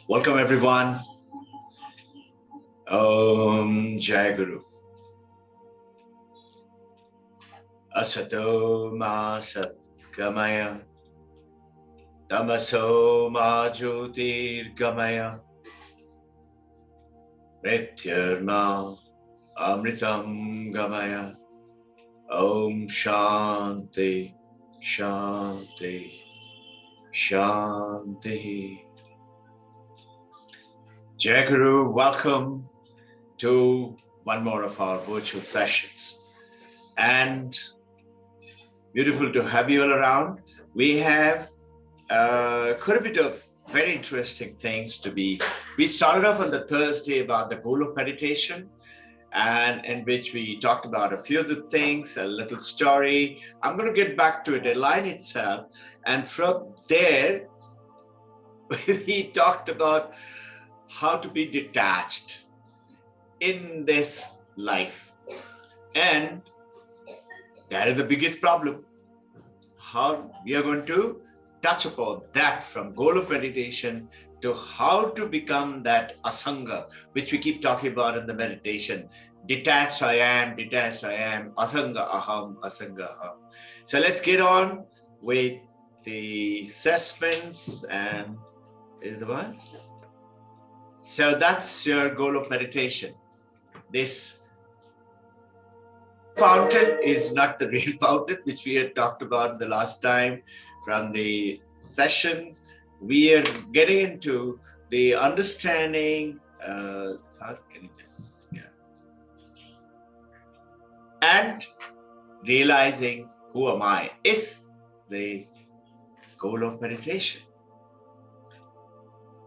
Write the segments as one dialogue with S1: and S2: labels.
S1: Welcome everyone. Om Jai Guru. Asato ma sat gamaya. Tamaso ma jyotir gamaya. Mrityurma amritam gamaya. Om Shanti Shanti Shanti. Jai Guru, welcome to one more of our virtual sessions. And beautiful to have you all around. We have quite a bit of very interesting things to be. We started off on the Thursday about the goal of meditation, and in which we talked about a few of the things, a little story. I'm going to get back to it, a line itself. And from there, we talked about how to be detached in this life. And that is the biggest problem. How we are going to touch upon that from goal of meditation to how to become that asanga, which we keep talking about in the meditation. Detached I am, asanga aham, asanga aham. So let's get on with the assessments. And is the one? So that's your goal of meditation. This fountain is not the real fountain, which we had talked about the last time from the sessions. We are getting into the understanding, and realizing who am I is the goal of meditation.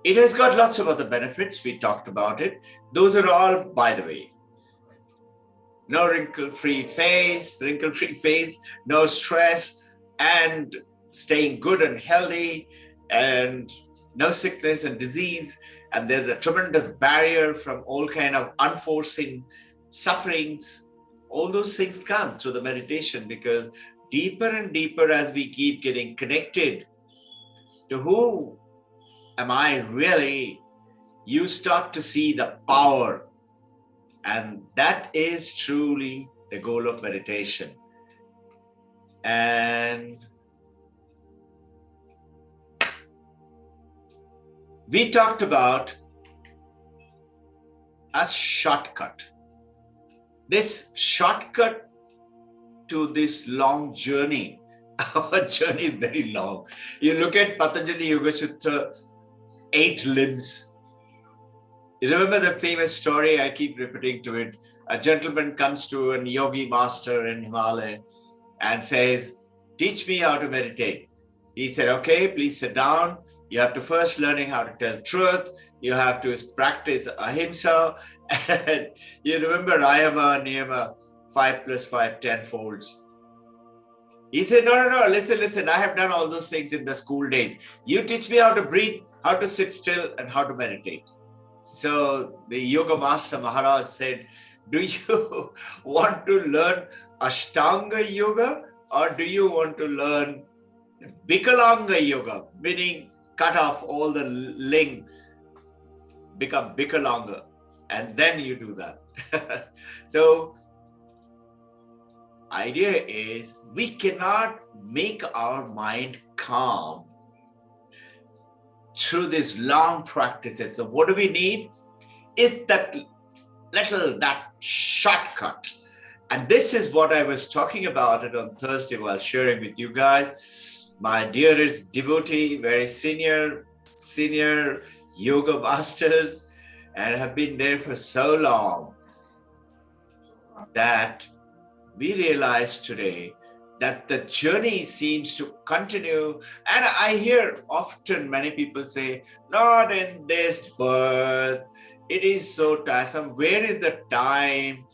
S1: It has got lots of other benefits. We talked about it. Those are all, by the way, no wrinkle-free face, no stress, and staying good and healthy, and no sickness and disease. And there's a tremendous barrier from all kind of unforeseen sufferings. All those things come through the meditation, because deeper and deeper as we keep getting connected to who am I really, you start to see the power. And that is truly the goal of meditation. And we talked about a shortcut. This shortcut to this long journey. Our journey is very long. You look at Patanjali Yoga Sutra, 8 limbs. You remember the famous story, I keep repeating to it. A gentleman comes to a yogi master in Himalaya and says, teach me how to meditate. He said, okay, please sit down. You have to first learning how to tell truth. You have to practice ahimsa. And you remember ayama, niyama, 5 + 5, 10 folds. He said, no, listen, I have done all those things in the school days. You teach me how to breathe, how to sit still, and how to meditate. So the yoga master Maharaj said, do you want to learn Ashtanga yoga, or do you want to learn Vikalanga yoga, meaning cut off all the ling, become Vikalanga, and then you do that. So idea is we cannot make our mind calm through these long practices. So what do we need is that shortcut. And this is what I was talking about it on Thursday while sharing with you guys. My dearest devotee, very senior yoga masters, and have been there for so long that we realize today that the journey seems to continue. And I hear often many people say, not in this birth, it is so tiresome, where is the time?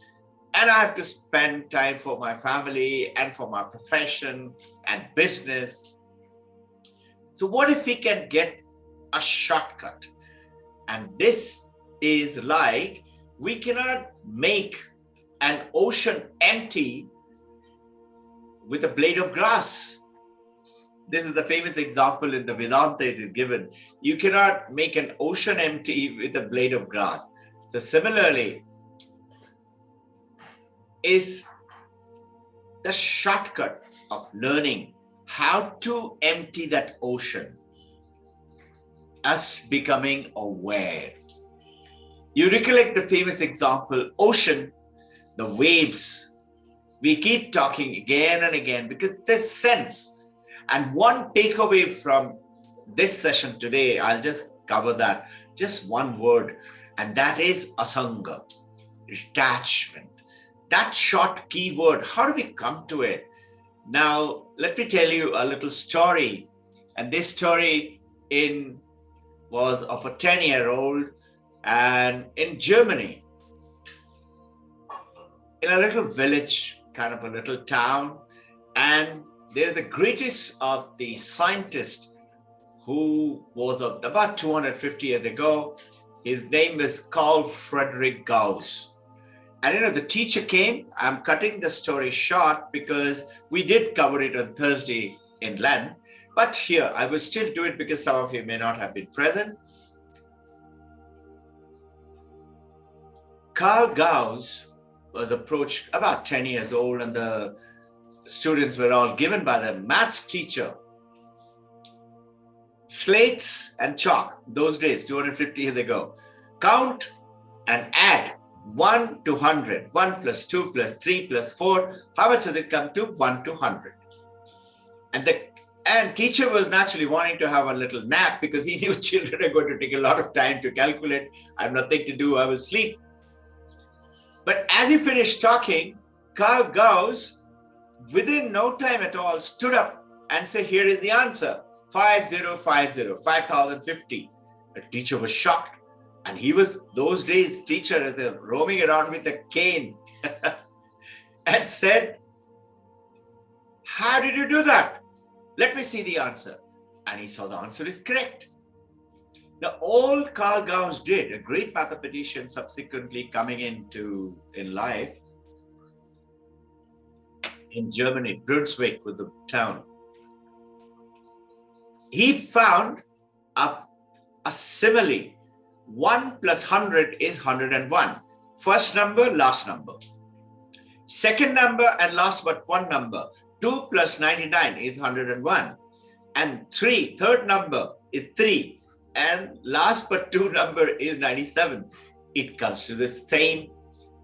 S1: And I have to spend time for my family and for my profession and business. So what if we can get a shortcut? And this is like, we cannot make an ocean empty with a blade of grass. This is the famous example in the Vedanta it is given. You cannot make an ocean empty with a blade of grass. So similarly, is the shortcut of learning how to empty that ocean, us becoming aware. You recollect the famous example, ocean, the waves. We keep talking again and again because there's sense. And one takeaway from this session today, I'll just cover that, just one word, and that is asanga, detachment. That short keyword, how do we come to it? Now, let me tell you a little story. And this story was of a 10-year-old and in Germany, in a little village, kind of a little town. And they're the greatest of the scientists who was about 250 years ago. His name is Carl Friedrich Gauss. And the teacher came. I'm cutting the story short because we did cover it on Thursday in length. But here, I will still do it because some of you may not have been present. Carl Gauss was approached about 10 years old, and the students were all given by the maths teacher slates and chalk. Those days, 250 years ago, count and add 1 to 100. 1 plus 2 plus 3 plus 4. How much does it come to? 1 to 100. And teacher was naturally wanting to have a little nap because he knew children are going to take a lot of time to calculate. I have nothing to do. I will sleep. But as he finished talking, Carl Gauss, within no time at all, stood up and said, here is the answer, 5050. The teacher was shocked. And he was, those days, teacher roaming around with a cane and said, how did you do that? Let me see the answer. And he saw the answer is correct. Now, all Carl Gauss did, a great mathematician subsequently coming in life, in Germany, Brunswick was the town. He found a simile. 1 plus 100 is 101. First number, last number. Second number and last but one number. 2 plus 99 is 101. And third number is 3. And last but two number is 97. It comes to the same.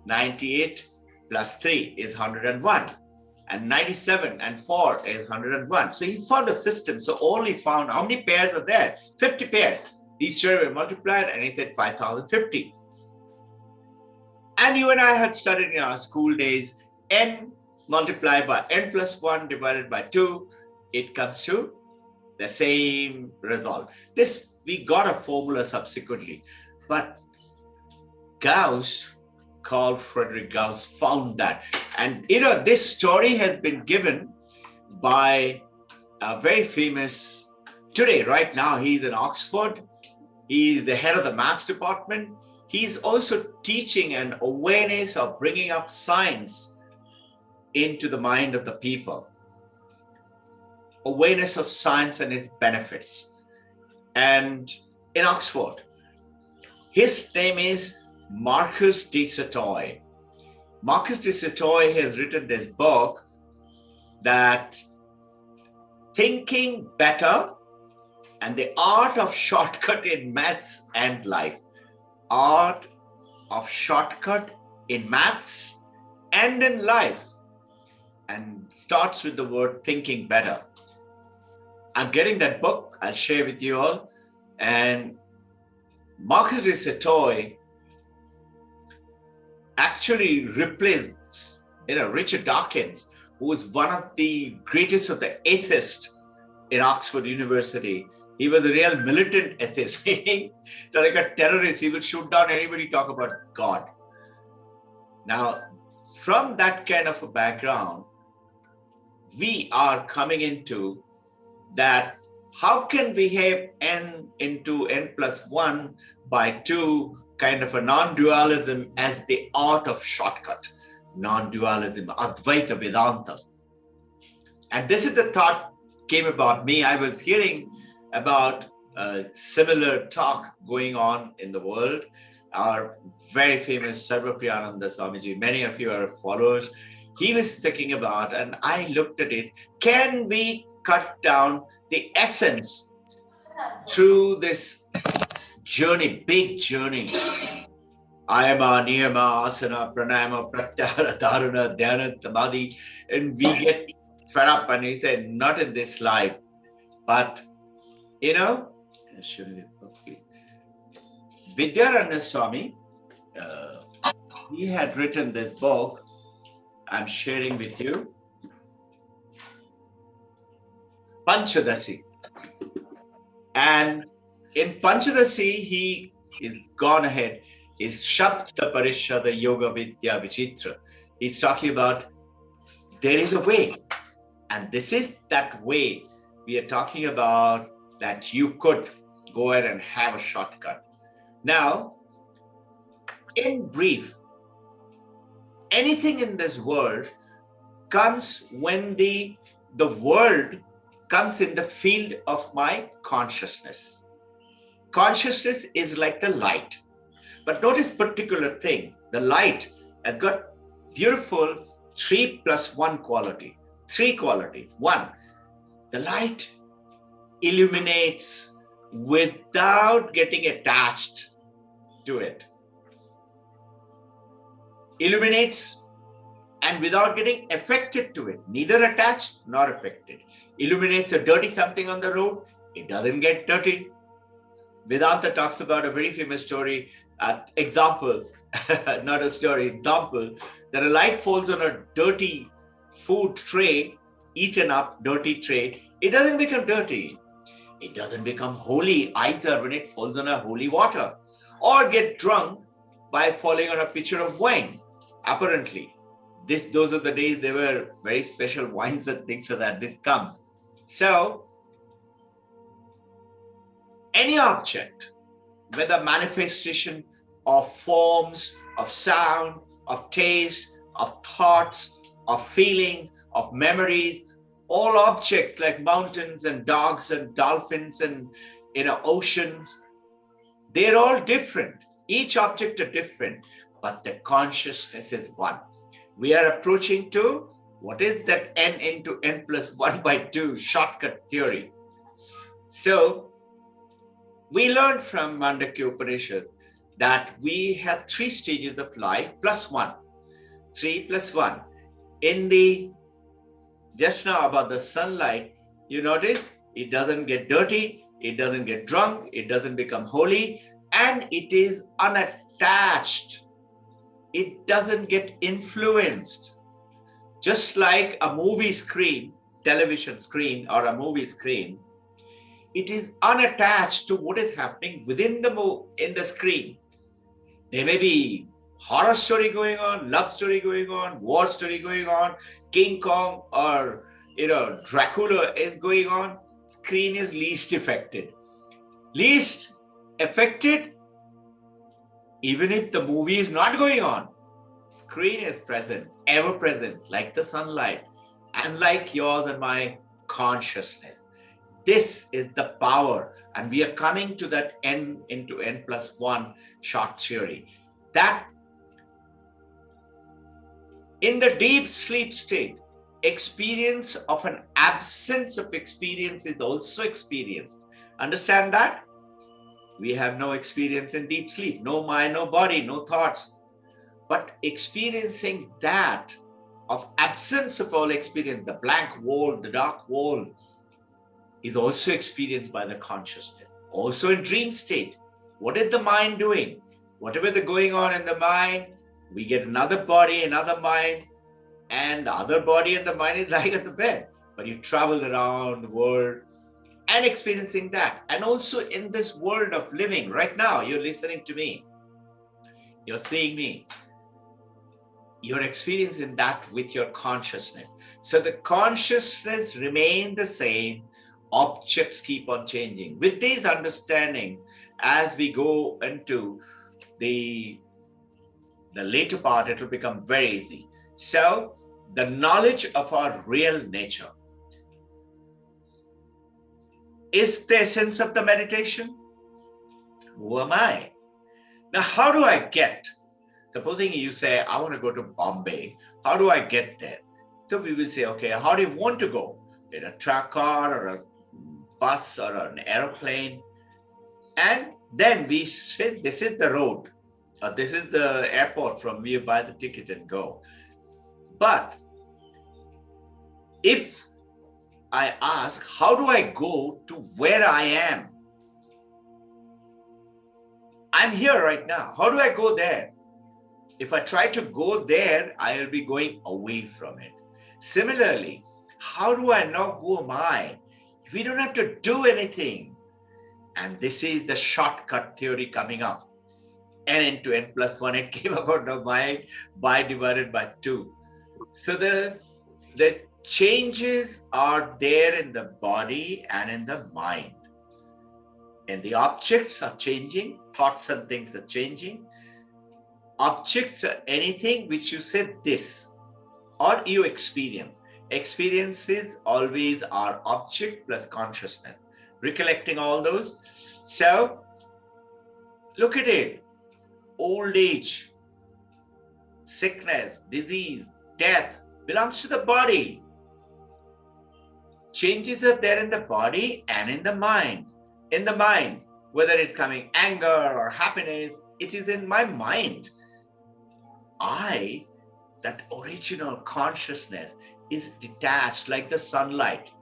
S1: 98 plus 3 is 101. And 97 and 4 is 101. So he found a system. So only found how many pairs are there? 50 pairs. These children were multiplied and he said 5050. And you and I had studied in our school days, n multiplied by n plus 1 divided by 2, it comes to the same result. This, we got a formula subsequently, but Gauss, Carl Friedrich Gauss, found that. And this story has been given by a very famous, today, right now, he's in Oxford. He's the head of the maths department. He's also teaching an awareness of bringing up science into the mind of the people. Awareness of science and its benefits. And in Oxford, his name is Marcus de Sautoy. Marcus de Sautoy has written this book that Thinking Better and the Art of Shortcut in Maths and Life. Art of shortcut in maths and in life. And starts with the word thinking better. I'm getting that book. I'll share with you all. And Marcus de Sautoy actually replaced, Richard Dawkins, who was one of the greatest of the atheists in Oxford University. He was a real militant atheist, meaning like a terrorist. He will shoot down anybody talk about God. Now, from that kind of a background, we are coming into that. How can we have n into n plus 1 by 2 kind of a non-dualism as the art of shortcut? Non-dualism, Advaita Vedanta. And this is the thought came about me. I was hearing about a similar talk going on in the world. Our very famous Sarvapriyananda Swamiji, many of you are followers. He was thinking about, and I looked at it, can we cut down the essence through this journey, big journey? Ayama, Niyama, Asana, Pranayama, Pratyahara, Dharana, Dhyana, Samadhi, and we get fed up and we say, not in this life, but, Vidyaranya Swami, he had written this book, I'm sharing with you, Panchadasi. And in Panchadasi, he is gone ahead, is Shabda Parishada Yoga Vidya Vichitra. He's talking about there is a way. And this is that way we are talking about, that you could go ahead and have a shortcut. Now, in brief, anything in this world comes when the world comes in the field of my consciousness. Consciousness is like the light. But notice particular thing, the light has got beautiful 3+1 quality. 3 qualities. 1, the light illuminates without getting attached to it. Illuminates and without getting affected to it, neither attached nor affected. Illuminates a dirty something on the road, it doesn't get dirty. Vedanta talks about a very famous story, example, not a story, example, that a light falls on a dirty food tray, eaten up, dirty tray, it doesn't become dirty. It doesn't become holy either when it falls on a holy water, or get drunk by falling on a pitcher of wine, apparently. Those are the days there were very special wines and things so that it comes. So, any object, whether manifestation of forms, of sound, of taste, of thoughts, of feelings, of memories, all objects like mountains and dogs and dolphins and oceans, they're all different. Each object is different, but the consciousness is one. We are approaching to what is that n into n plus 1 by 2 shortcut theory. So we learned from Mandakya Upanishad that we have 3 stages of life plus 1. 3 plus 1. In the just now about the sunlight, you notice it doesn't get dirty, it doesn't get drunk, it doesn't become holy, and it is unattached. It doesn't get influenced. Just like a movie screen, television screen or a movie screen, it is unattached to what is happening within in the screen. There may be horror story going on, love story going on, war story going on, King Kong or Dracula is going on. Screen is least affected. Least affected, even if the movie is not going on. Screen is present, ever present, like the sunlight, and like yours and my consciousness. This is the power, and we are coming to that n into n plus 1 short theory. That in the deep sleep state, experience of an absence of experience is also experienced. Understand that? We have no experience in deep sleep, no mind, no body, no thoughts. But experiencing that of absence of all experience, the blank wall, the dark wall, is also experienced by the consciousness. Also in dream state, what is the mind doing? Whatever is going on in the mind, we get another body, another mind, and the other body and the mind is lying on the bed. But you travel around the world and experiencing that. And also in this world of living, right now, you're listening to me. You're seeing me. You're experiencing that with your consciousness. So the consciousness remains the same. Objects keep on changing. With this understanding, as we go into the later part, it will become very easy. So the knowledge of our real nature. is the essence of the meditation. Who am I? Now, how do I get? Supposing you say, I want to go to Bombay. How do I get there? So we will say, okay, how do you want to go? In a car or a bus or an airplane? And then we say, this is the road. Or this is the airport from where you buy the ticket and go. But if I ask, how do I go to where I am? I'm here right now. How do I go there? If I try to go there, I will be going away from it. Similarly, how do I know who am I? We don't have to do anything. And this is the shortcut theory coming up. N into n plus 1, it came about the mind by divided by 2. So the changes are there in the body and in the mind. And the objects are changing, thoughts and things are changing. Objects are anything which you say this, or you experience. Experiences always are object plus consciousness. Recollecting all those. So, look at it. Old age, sickness, disease, death belongs to the body. Changes are there in the body and in the mind. In the mind, whether it's coming anger or happiness, it is in my mind. I, that original consciousness, is detached like the sunlight,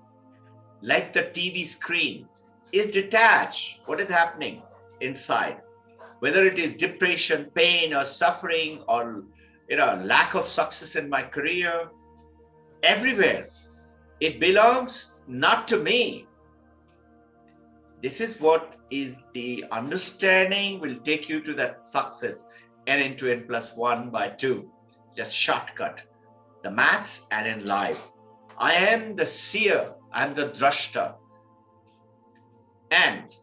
S1: like the TV screen, is detached. What is happening inside? Whether it is depression, pain, or suffering, or lack of success in my career, everywhere, it belongs not to me. This is what is the understanding will take you to that success, n into n plus 1 by 2, just shortcut. The maths and in life. I am the seer, I am the drashta. And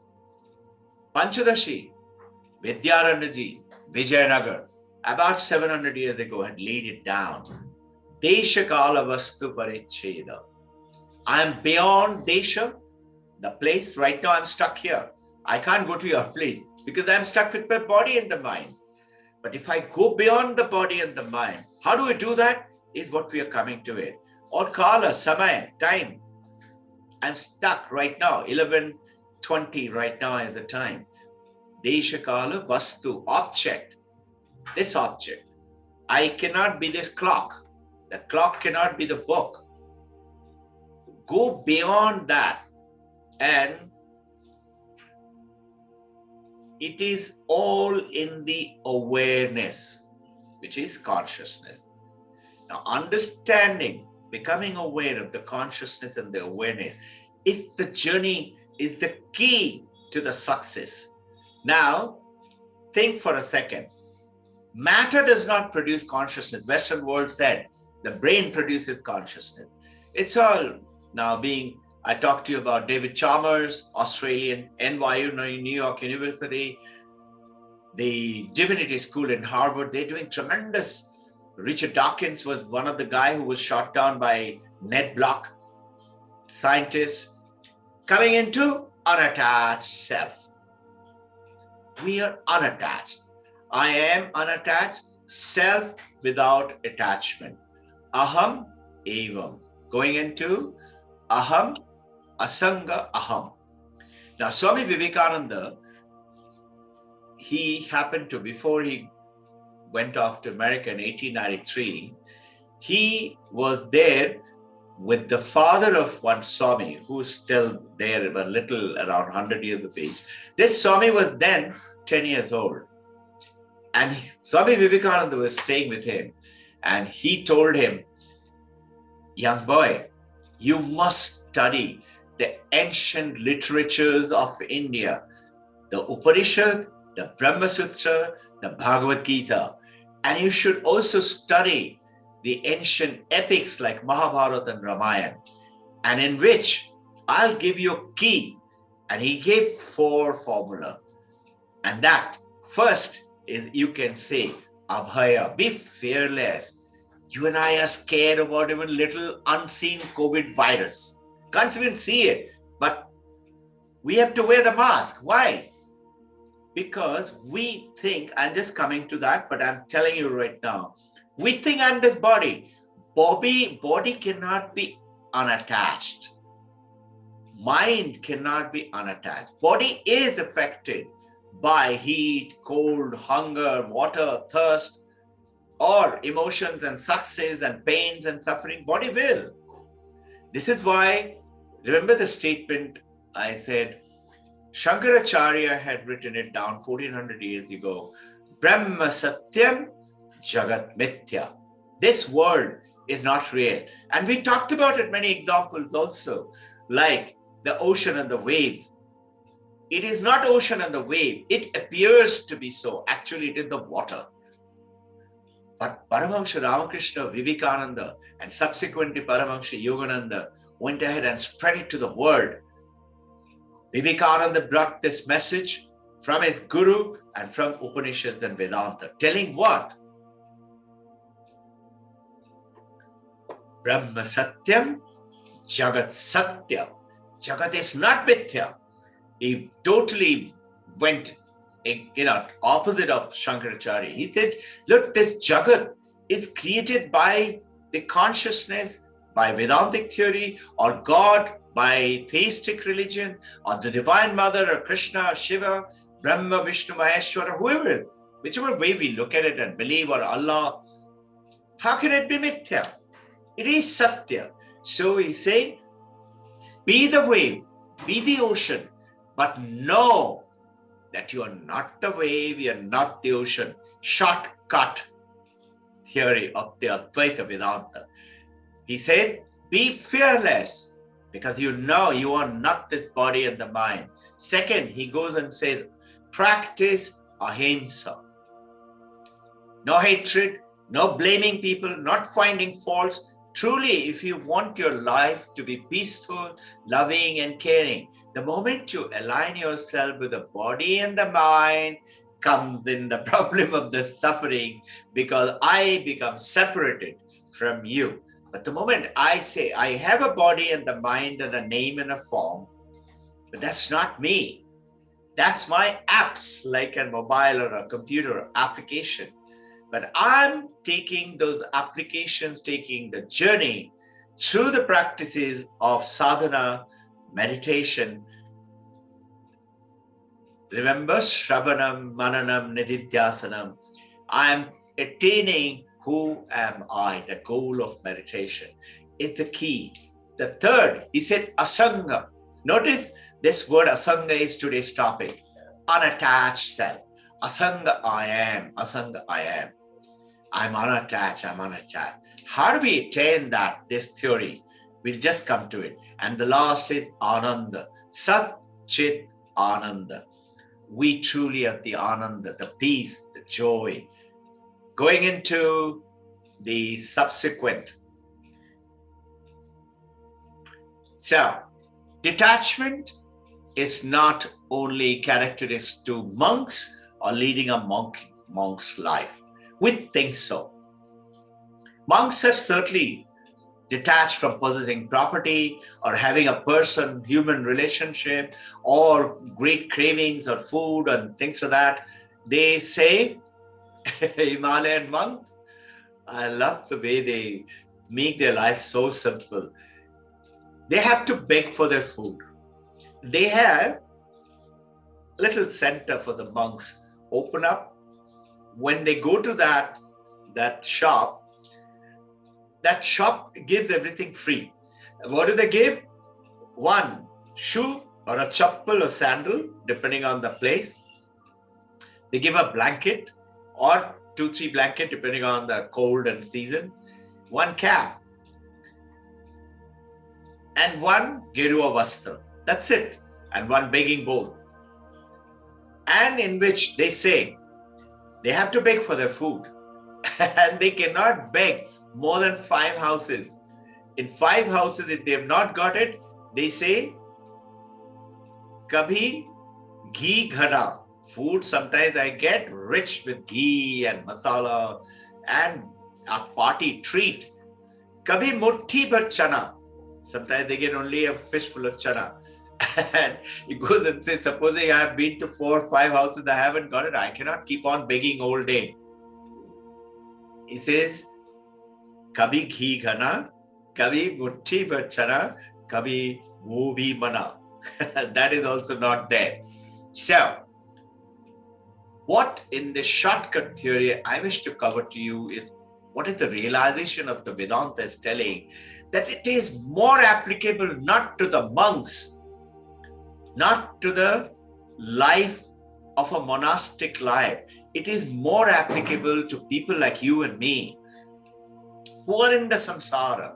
S1: Panchadashi, Vidyarandaji, Vijayanagar, about 700 years ago had laid it down. Deshakala vastu paricheda. I am beyond Desha, the place. Right now I'm stuck here. I can't go to your place because I'm stuck with my body and the mind. But if I go beyond the body and the mind, how do we do that? Is what we are coming to it. Or kala, samay, time. I'm stuck right now, 11:20 right now is the time. Deshakala vastu, object. This object. I cannot be this clock. The clock cannot be the book. Go beyond that. And it is all in the awareness, which is consciousness. Now, understanding, becoming aware of the consciousness and the awareness is the journey, is the key to the success. Now, think for a second. Matter does not produce consciousness. Western world said the brain produces consciousness. It's all now being, I talked to you about David Chalmers, Australian, NYU, New York University, the Divinity School in Harvard. They're doing tremendous. Richard Dawkins was one of the guys who was shot down by Ned Block, scientists, coming into unattached self. We are unattached. I am unattached, self without attachment. Aham evam. Going into aham, asanga aham. Now, Swami Vivekananda, he happened to, before he went off to America in 1893, he was there with the father of one Swami, who's still there, a little around 100 years of age. This Swami was then 10 years old. And Swami Vivekananda was staying with him. And he told him, young boy, you must study the ancient literatures of India, the Upanishad, the Brahma Sutra, the Bhagavad Gita. And you should also study the ancient epics like Mahabharata and Ramayana, and in which I'll give you a key. And he gave 4 formula. And that first is, you can say, Abhaya, be fearless. You and I are scared about even little unseen COVID virus. Can't even see it, but We have to wear the mask. Why? Because we think, I'm just coming to that, but I'm telling you right now, we think I'm this body. Body cannot be unattached. Mind cannot be unattached. Body is affected by heat, cold, hunger, water, thirst, or emotions and success and pains and suffering. Body will. This is why, remember the statement I said, Shankaracharya had written it down 1400 years ago. Brahma Satyam Jagat Mithya. This world is not real. And we talked about it, many examples also, like the ocean and the waves. It is not ocean and the wave. It appears to be so. Actually, it is the water. But Paramahamsa Ramakrishna, Vivekananda, and subsequently Paramahamsa Yogananda went ahead and spread it to the world. Vivekananda brought this message from his guru and from Upanishads and Vedanta, telling what? Brahma Satyam, Jagat Satya. Jagat is not Mithya. He totally went, opposite of Shankaracharya. He said, look, this Jagat is created by the consciousness, by Vedantic theory, or God, by theistic religion, or the Divine Mother, or Krishna, or Shiva, Brahma, Vishnu, Maheshwara, whoever, whichever way we look at it and believe, or Allah. How can it be Mithya? It is Satya. So we say, be the wave, be the ocean, but know that you are not the wave, you are not the ocean. Shortcut theory of the Advaita Vedanta. He said, be fearless, because you know you are not this body and the mind. Second, he goes and says, practice ahimsa. No hatred, no blaming people, not finding faults. Truly, if you want your life to be peaceful, loving, and caring, the moment you align yourself with the body and the mind, comes in the problem of the suffering, because I become separated from you. But the moment I say, I have a body and the mind and a name and a form, but that's not me. That's my apps, like a mobile or a computer application. But I'm taking those applications, taking the journey through the practices of sadhana, meditation. Remember, Shravanam, Mananam, Nididhyasanam. I'm attaining who am I, the goal of meditation. It's the key. The third, he said, asanga. Notice this word asanga is today's topic. Unattached self. Asanga I am, asanga I am. I'm unattached, I'm unattached. How do we attain that, this theory? We'll just come to it. And the last is Ananda. Sat Chit Ananda. We truly are the Ananda, the peace, the joy. Going into the subsequent. So, detachment is not only characteristic to monks or leading a monk's life. We think so. Monks are certainly detached from possessing property or having a human relationship, or great cravings or food and things like that. They say, Himalayan monks, I love the way they make their life so simple. They have to beg for their food. They have a little center for the monks open up. When they go to that shop gives everything free. What do they give? One shoe or a chappal or sandal, depending on the place. They give a blanket or 2-3 blankets, depending on the cold and season. One cap and one gerua vastra. That's it. And one begging bowl. And in which they say, they have to beg for their food. And they cannot beg more than 5 houses. In 5 houses, if they have not got it, they say, Kabhi ghee ghada. Food sometimes I get rich with ghee and masala and a party treat. Kabhi muthi bhar chana. Sometimes they get only a fistful of chana. And he goes and says, supposing I have been to 4 or 5 houses, I haven't got it. I cannot keep on begging all day. He says, Kabhi ghee ghana, kabhi mutti bachana, kabhi wo bhi mana. That is also not there. So, what in the shortcut theory I wish to cover to you is what is the realization of the Vedanta is telling, that it is more applicable not to the monks, not to the life of a monastic life. It is more applicable to people like you and me, who are in the samsara,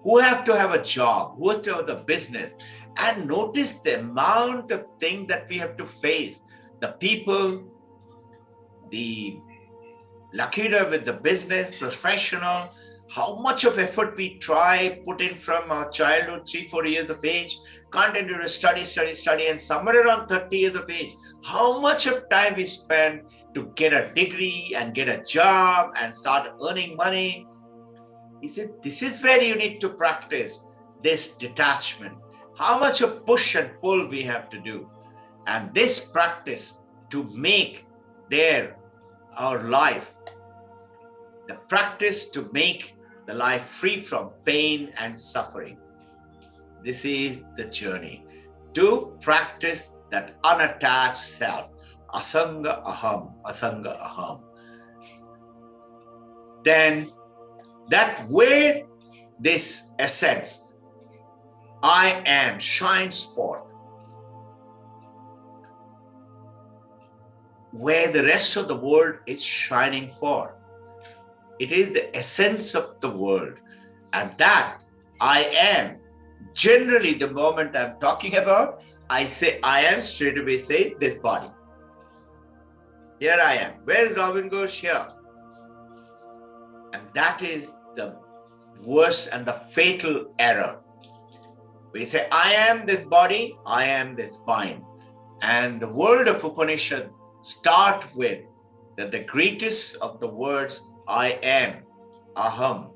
S1: who have to have a job, who have to have the business, and notice the amount of things that we have to face. The people, the Lakira with the business, professional, how much of effort we put in from our childhood, 3-4 years of age, continue to study, and somewhere around 30 years of age, how much of time we spend to get a degree and get a job and start earning money. He said, this is where you need to practice this detachment. How much of push and pull we have to do. And this practice to make our life, the practice to make the life free from pain and suffering. This is the journey to practice that unattached self. Asanga aham, asanga aham. Then that where this essence, I am, shines forth, where the rest of the world is shining forth. It is the essence of the world. And that I am, generally the moment I'm talking about, I say I am, straight away say this body. Here I am. Where is Robbin Ghosh? Here. And that is the worst and the fatal error. We say, I am this body, I am this mind. And the world of Upanishad start with that the greatest of the words, I am, aham,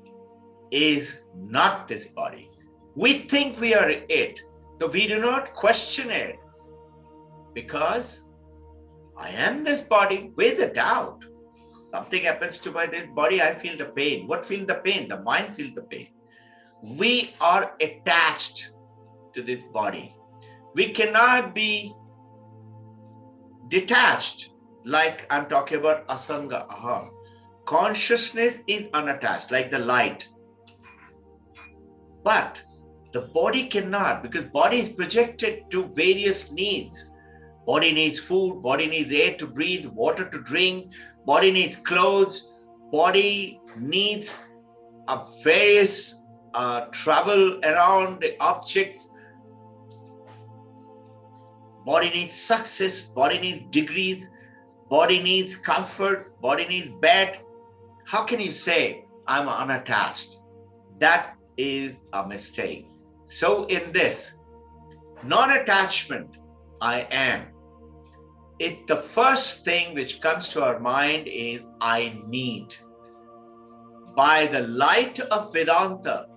S1: is not this body. We think we are it, though we do not question it. Because I am this body, with a doubt. Something happens to this body, I feel the pain. What feels the pain? The mind feels the pain. We are attached to this body. We cannot be detached, like I'm talking about asanga aham. Consciousness is unattached, like the light. But the body cannot, because body is projected to various needs. Body needs food, body needs air to breathe, water to drink, body needs clothes, body needs various travel around the objects. Body needs success, body needs degrees, body needs comfort, body needs bed. How can you say, I'm unattached? That is a mistake. So in this, non-attachment, I am. The first thing which comes to our mind is, I need. By the light of Vedanta,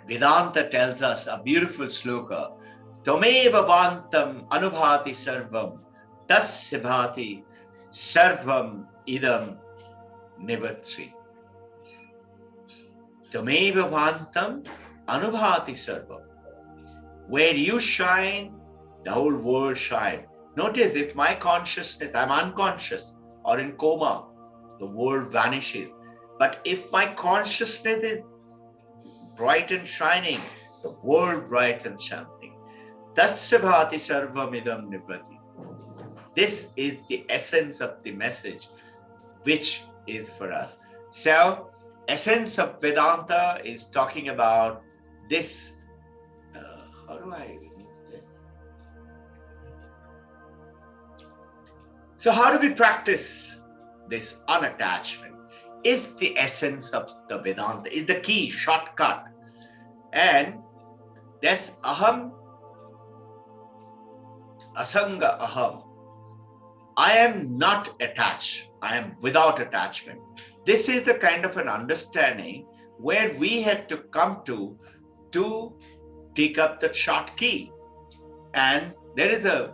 S1: Vedanta tells us a beautiful sloka, Tameva vantam anubhati sarvam, tasya bhati sarvam idam nivatri. Tameva vantam anubhati sarvam. Where you shine, the whole world shines. Notice, if my consciousness, I'm unconscious or in coma, the world vanishes. But if my consciousness is bright and shining, the world bright and shining. Tasya bhati sarvam idam nibbati. This is the essence of the message, which is for us. So, essence of Vedanta is talking about this. How do I read this? So, how do we practice this unattachment? Is the essence of the Vedanta, is the key, shortcut. And that's aham, asanga aham. I am not attached. I am without attachment. This is the kind of an understanding where we had to come to take up that short key. And there is a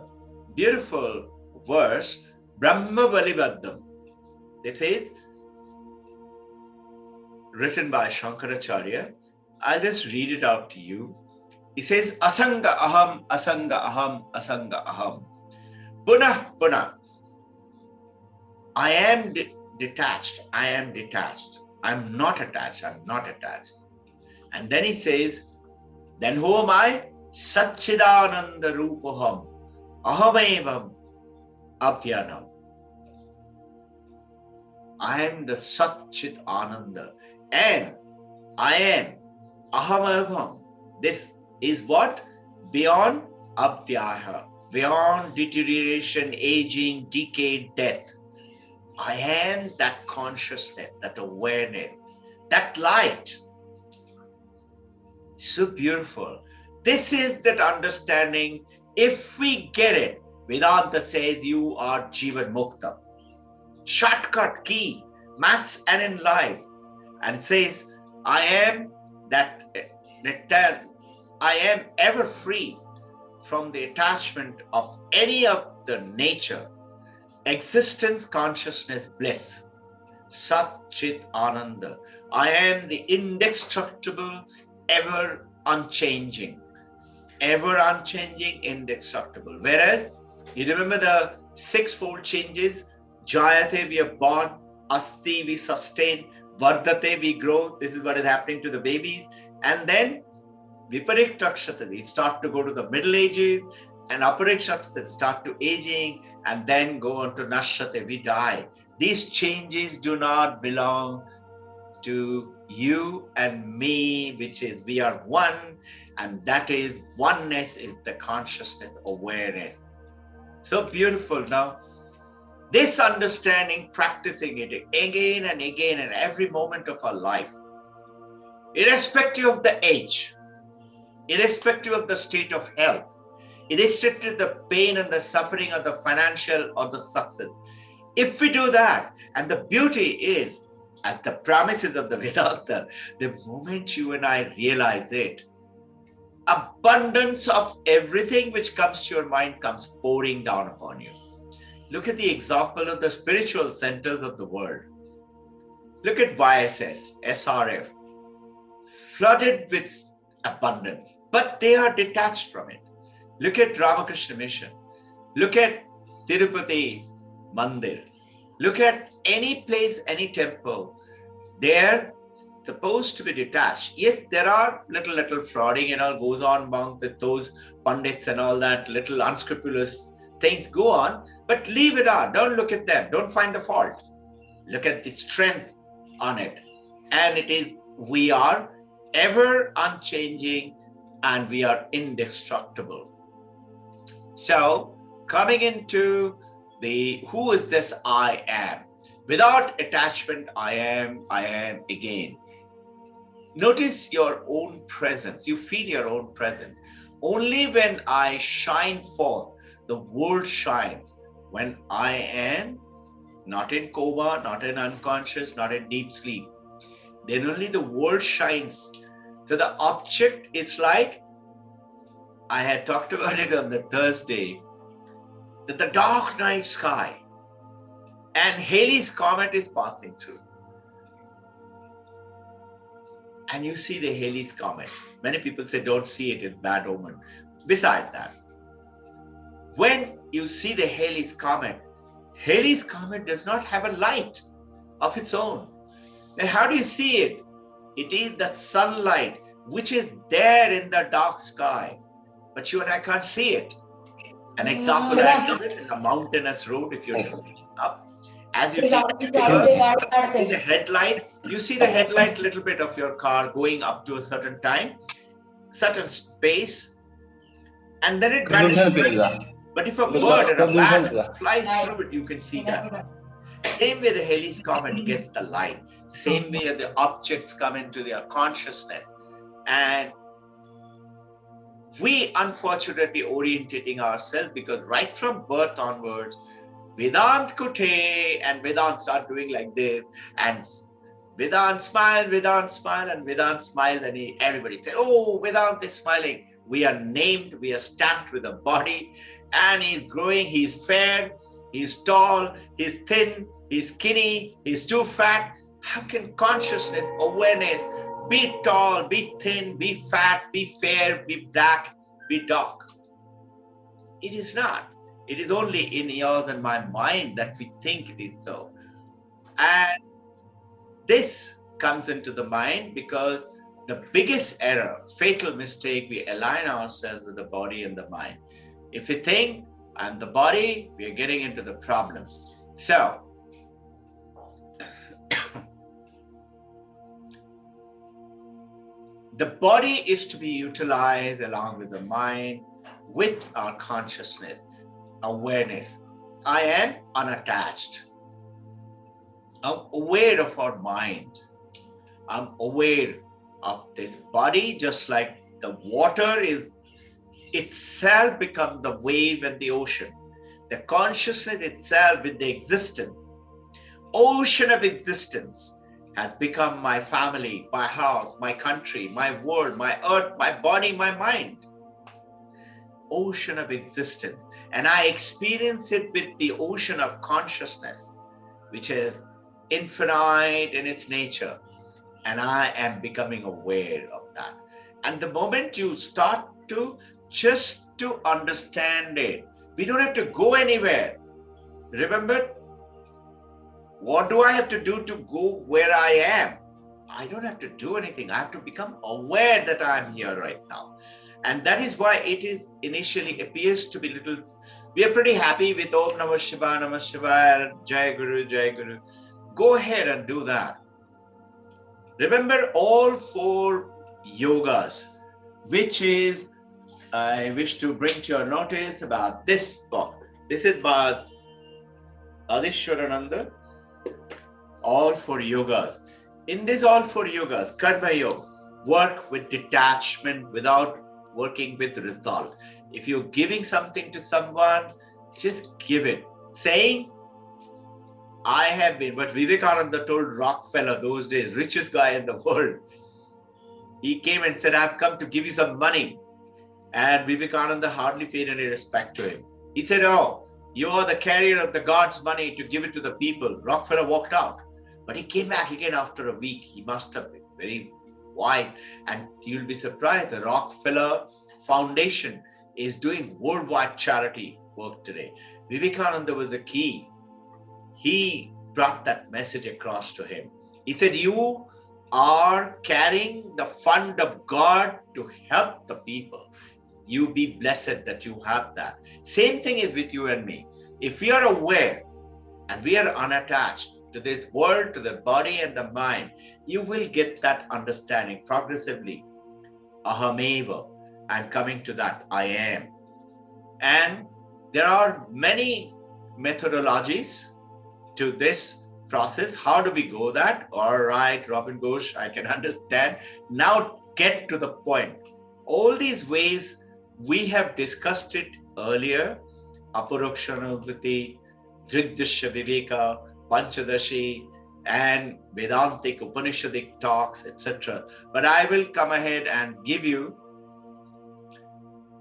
S1: beautiful verse, Brahma Balibaddham. This is written by Shankaracharya. I'll just read it out to you. He says, Asanga aham, asanga aham, asanga aham. Punah, punah. I am detached. I am detached. I'm not attached. I'm not attached. And then he says, then who am I? Satchidananda Rupaham. Ahamevam Abhyanam. I am the Satchit Ananda. And I am Ahamevam. This is what? Beyond Abhyaha. Beyond deterioration, aging, decay, death. I am that consciousness, that awareness, that light. So beautiful. This is that understanding. If we get it, Vedanta says you are Jivan Mukta. Shortcut key, maths and in life. And it says, I am that return. I am ever free from the attachment of any of the nature, existence, consciousness, bliss. Sat Chit Ananda. I am the indestructible, ever unchanging, indestructible. Whereas, you remember the sixfold changes? Jayate, we are born. Asti, we sustain. Vardate, we grow. This is what is happening to the babies. And then Vipariktakshata, they start to go to the middle ages, and Aparikshata start to aging, and then go on to Nashate, we die. These changes do not belong to you and me, which is we are one, and that is oneness is the consciousness, awareness. So beautiful. Now, this understanding, practicing it again and again in every moment of our life, irrespective of the age, irrespective of the state of health, irrespective of the pain and the suffering or the financial or the success. If we do that, and the beauty is, at the promises of the Vedanta, the moment you and I realize it, abundance of everything which comes to your mind comes pouring down upon you. Look at the example of the spiritual centers of the world. Look at YSS, SRF, flooded with abundance, but they are detached from it. Look at Ramakrishna Mission. Look at Tirupati Mandir. Look at any place, any temple. They're supposed to be detached. Yes, there are little frauding and all goes on among with those pundits and all that, little unscrupulous things go on, but leave it out. Don't look at them. Don't find the fault. Look at the strength on it. And it is, we are ever unchanging and we are indestructible. So coming into the who is this I am? Without attachment, I am again. Notice your own presence. You feel your own presence. Only when I shine forth, the world shines. When I am not in coma, not in unconscious, not in deep sleep, then only the world shines. So the object, it's like, I had talked about it on the Thursday, that the dark night sky and Halley's Comet is passing through. And you see the Halley's Comet. Many people say don't see it, it's bad omen. Beside that, when you see the Halley's Comet does not have a light of its own. Then how do you see it? It is the sunlight which is there in the dark sky, but you and I can't see it. An example I give it in a mountainous road, if you're driving up, as you take the headlight, you see the headlight little bit of your car going up to a certain time, certain space, and then it vanishes. But if a bird or a bat flies through it, you can see that. Same way the Halley's Comet gets the light. Same way the objects come into their consciousness. And we unfortunately orientating ourselves, because right from birth onwards, Vedant Kute and Vedants are doing like this, and Vedanta smile, and Vedanta smiled, and everybody said, oh, Vedanta is smiling. We are named, we are stamped with a body, and he's growing, he's fair, he's tall, he's thin, he's skinny, he's too fat. How can consciousness, awareness, be tall, be thin, be fat, be fair, be black, be dark? It is not. It is only in yours and my mind that we think it is so. And this comes into the mind because the biggest error, fatal mistake, we align ourselves with the body and the mind. If we think I'm the body, we are getting into the problem. So, the body is to be utilized along with the mind, with our consciousness, awareness. I am unattached. I'm aware of our mind. I'm aware of this body, just like the water is itself become the wave and the ocean. The consciousness itself with the existence, ocean of existence, has become my family, my house, my country, my world, my earth, my body, my mind. Ocean of existence. And I experience it with the ocean of consciousness, which is infinite in its nature. And I am becoming aware of that. And the moment you start to just to understand it, we don't have to go anywhere. Remember, what do I have to do to go where I am? I don't have to do anything. I have to become aware that I'm here right now. And that is why it is initially appears to be little, we are pretty happy with Om Namah Shivaya, Jai Guru, Jai Guru. Go ahead and do that. Remember all 4 yogas, which is, I wish to bring to your notice about this book. This is by Adishwarananda, all 4 yogas. In this all 4 yogas, Karma Yoga, work with detachment without working with result. If you're giving something to someone, just give it. Saying, I have been, what Vivekananda told Rockefeller those days, richest guy in the world. He came and said, I've come to give you some money. And Vivekananda hardly paid any respect to him. He said, oh, you are the carrier of the God's money to give it to the people. Rockefeller walked out. But he came back again after a week. He must have been very wise. And you'll be surprised, the Rockefeller Foundation is doing worldwide charity work today. Vivekananda was the key. He brought that message across to him. He said, you are carrying the fund of God to help the people. You be blessed that you have that. Same thing is with you and me. If we are aware and we are unattached to this world, to the body and the mind, you will get that understanding progressively. Ahameva, I'm coming to that, I am. And there are many methodologies to this process. How do we go that? All right, Robbin Ghosh, I can understand. Now get to the point. All these ways, we have discussed it earlier. Aparokshanavritti, Drigdishya Viveka, Panchadashi, and Vedantic, Upanishadic talks, etc. But I will come ahead and give you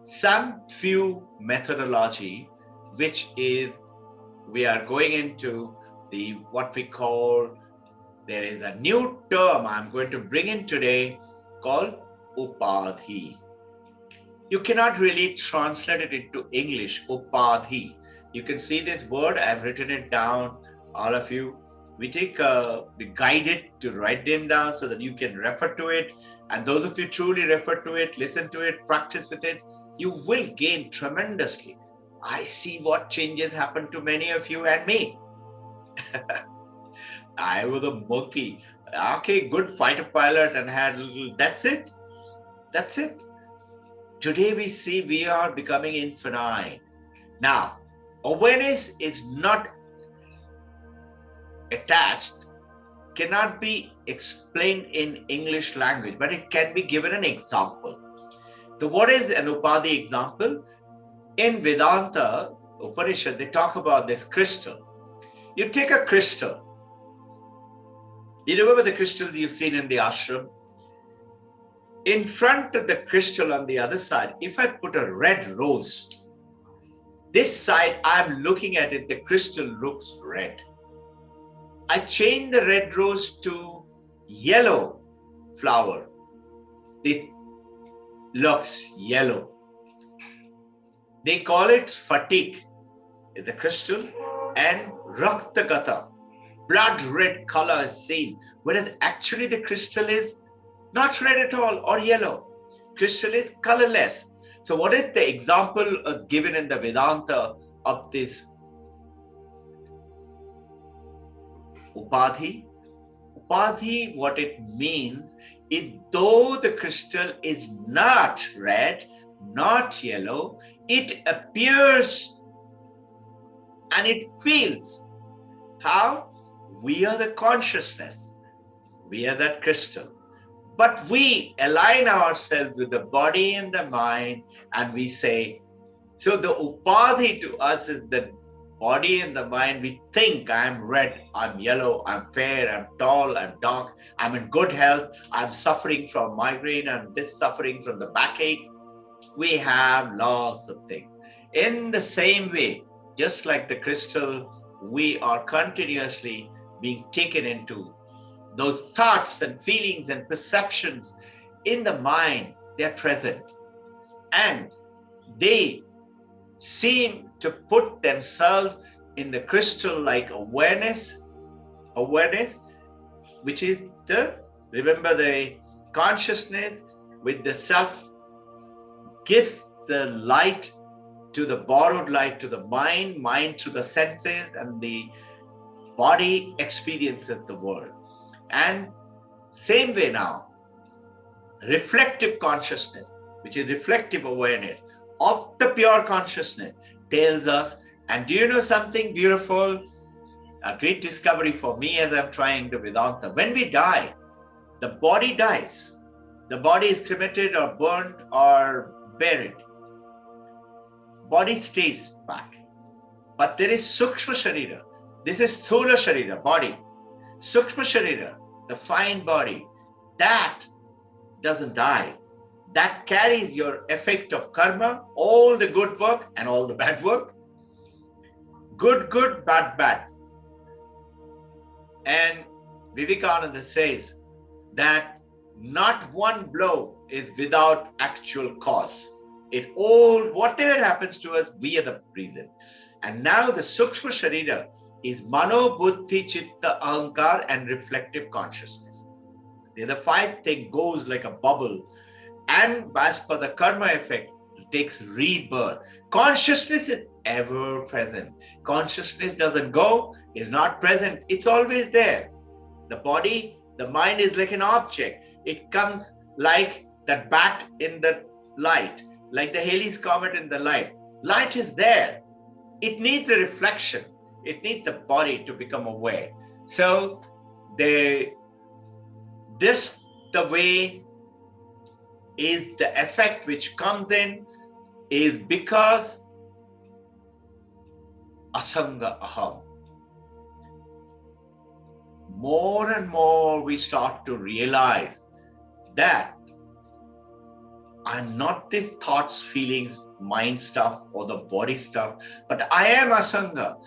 S1: some few methodology, which is, we are going into the, what we call, there is a new term I'm going to bring in today called Upadhi. You cannot really translate it into English, Upadhi. You can see this word, I've written it down, all of you. We guide it to write them down so that you can refer to it. And those of you truly refer to it, listen to it, practice with it, you will gain tremendously. I see what changes happen to many of you and me. I was a monkey. Okay, good fighter pilot and had a little, that's it. That's it. Today we see we are becoming infinite. Now, awareness is not attached, cannot be explained in English language, but it can be given an example. So what is an Upadhi example? In Vedanta, Upanishad, they talk about this crystal. You take a crystal You remember the crystal you've seen in the ashram? In front of the crystal on the other side, if I put a red rose, this side I'm looking at it, the crystal looks red. I change the red rose to yellow flower. It looks yellow. They call it Sphatik, the crystal, and Raktagata, blood red color is seen, whereas actually the crystal is not red at all or yellow. Crystal is colorless. So what is the example given in the Vedanta of this Upadhi? Upadhi, what it means is, though the crystal is not red, not yellow, it appears and it feels. How? We are the consciousness. We are that crystal. But we align ourselves with the body and the mind, and we say, so the Upadhi to us is the body and the mind. We think I'm red, I'm yellow, I'm fair, I'm tall, I'm dark, I'm in good health, I'm suffering from migraine, I'm suffering from the backache. We have lots of things. In the same way, just like the crystal, we are continuously being taken into those thoughts and feelings and perceptions in the mind. They're present. And they seem to put themselves in the crystal like awareness, which is remember the consciousness with the self gives the light to the borrowed light to the mind to the senses, and the body experiences the world. And same way now, reflective consciousness, which is reflective awareness of the pure consciousness, tells us, and do you know something beautiful? A great discovery for me as I'm trying the Vedanta. When we die, the body dies. The body is cremated or burned or buried. Body stays back. But there is Sukshma Sharira. This is Sthula Sharira, body. Sukshma Sharira, the fine body, that doesn't die. That carries your effect of karma, all the good work and all the bad work. Good, good, bad, bad. And Vivekananda says that not one blow is without actual cause. It all, whatever happens to us, we are the reason. And now the Sukshma Sharira is Mano, Buddhi, Chitta, Ahankar, and reflective consciousness. The other five thing goes like a bubble. And as per the karma effect, it takes rebirth. Consciousness is ever present. Consciousness doesn't go, is not present. It's always there. The body, the mind is like an object. It comes like that bat in the light, like the Halley's Comet in the light. Light is there. It needs a reflection. It needs the body to become aware. So the way is the effect which comes in is because asanga aham. More and more we start to realize that I'm not this thoughts, feelings, mind stuff or the body stuff, but I am asanga.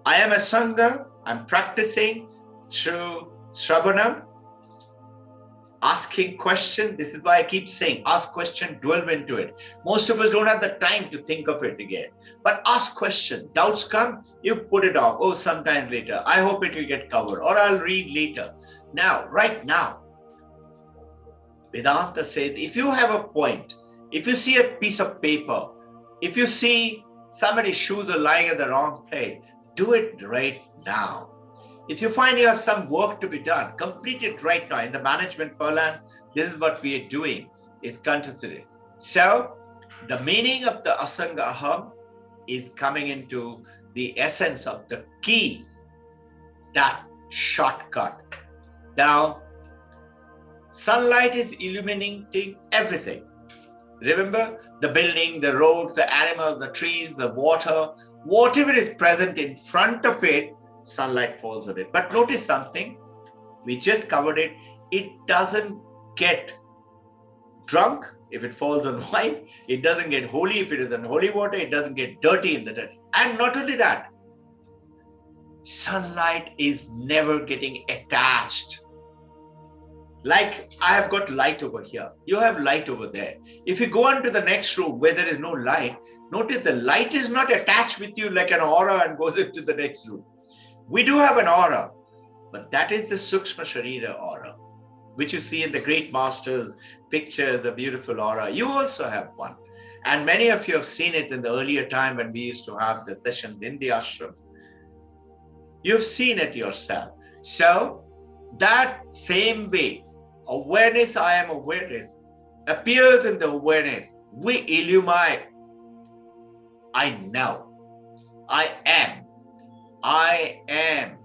S1: I am asanga. I'm practicing through Shravanam, asking questions. This is why I keep saying, ask question, delve into it. Most of us don't have the time to think of it again. But ask question. Doubts come, you put it off. Oh, sometime later. I hope it will get covered, or I'll read later. Now, right now, Vedanta says, if you have a point, if you see a piece of paper, if you see somebody's shoes are lying in the wrong place, do it right now. If you find you have some work to be done, complete it right now. In the management parlance, this is what we are doing, is considered. So, the meaning of the Asanga Aham is coming into the essence of the key, that shortcut. Now, sunlight is illuminating everything. Remember, the building, the roads, the animals, the trees, the water, whatever is present in front of it, sunlight falls on it. But notice something, We just covered it. It doesn't get drunk if it falls on wine. It doesn't get holy if it is in holy water. It doesn't get dirty in the dirty. And not only that, sunlight is never getting attached. Like I have got light over here. You have light over there. If you go on to the next room where there is no light, notice the light is not attached with you like an aura and goes into the next room. We do have an aura, but that is the Sukshma Sharira aura, which you see in the great masters' picture, the beautiful aura. You also have one. And many of you have seen it in the earlier time when we used to have the sessions in the ashram. You've seen it yourself. So that same way, awareness, I am awareness, appears in the awareness. We illumine. I know. I am. I am.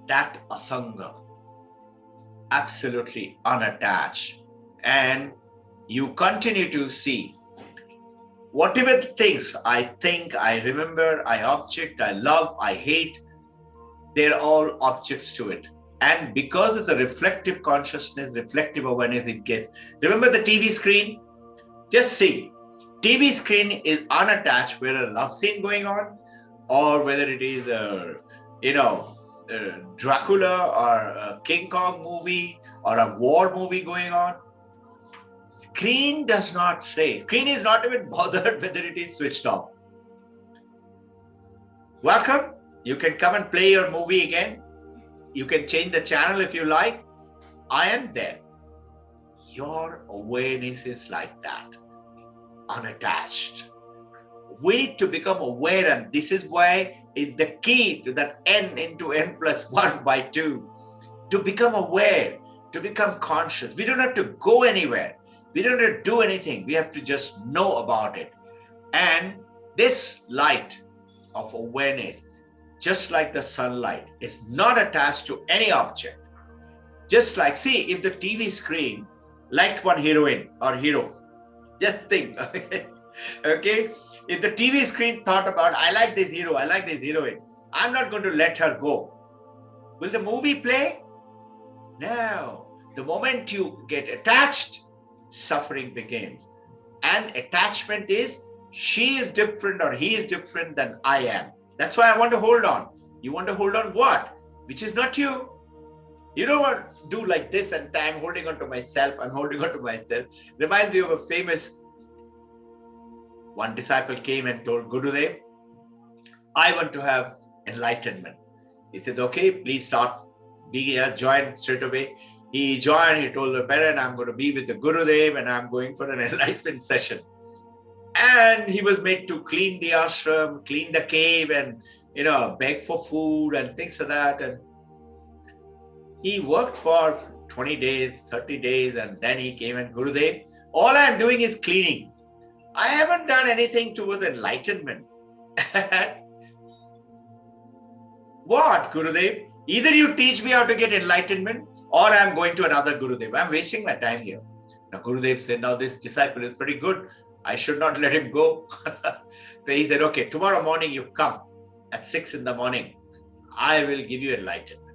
S1: That asanga. Absolutely unattached. And you continue to see whatever the things I think, I remember, I object, I love, I hate, they're all objects to it. And because of the reflective consciousness, reflective awareness it gets. Remember the TV screen? Just see. TV screen is unattached, whether a love scene going on or whether it is Dracula or a King Kong movie or a war movie going on. Screen does not say. Screen is not even bothered whether it is switched off. Welcome. You can come and play your movie again. You can change the channel if you like. I am there. Your awareness is like that. Unattached. We need to become aware, and this is why it's the key to that n into n plus 1 by 2. To become aware, to become conscious. We don't have to go anywhere. We don't have to do anything. We have to just know about it. And this light of awareness, just like the sunlight, is not attached to any object. Just like, see, if the TV screen liked one heroine or hero, just think, okay? If the TV screen thought about, I like this hero, I like this heroine, I'm not going to let her go. Will the movie play? No. The moment you get attached, suffering begins. And attachment is, she is different or he is different than I am. That's why I want to hold on. You want to hold on what? Which is not you. You don't want to do like this and I'm holding on to myself. I'm holding on to myself. Reminds me of a famous, one disciple came and told Gurudev, I want to have enlightenment. He said, okay, please start. Join straight away. He joined, he told the parent, I'm going to be with the Gurudev and I'm going for an enlightenment session. And he was made to clean the ashram, clean the cave and, beg for food and things like that. And he worked for 20 days, 30 days, and then he came and Gurudev, all I'm doing is cleaning. I haven't done anything towards enlightenment. What, Gurudev? Either you teach me how to get enlightenment or I'm going to another Gurudev. I'm wasting my time here. Now Gurudev said, now this disciple is pretty good. I should not let him go. So he said, okay, tomorrow morning you come at 6 in the morning. I will give you enlightenment.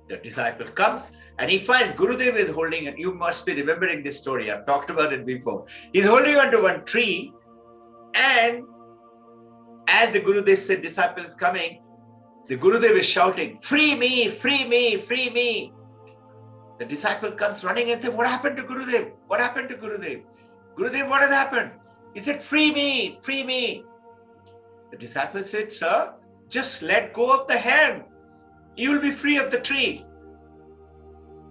S1: The disciple comes and he finds Gurudev is holding it. You must be remembering this story. I've talked about it before. He's holding onto one tree, and as the Gurudev said, disciple is coming, the Gurudev is shouting, free me, free me, free me. The disciple comes running and says, what happened to Gurudev? What happened to Gurudev? Gurudev, what has happened? He said, free me, free me. The disciple said, sir, just let go of the hand. You will be free of the tree.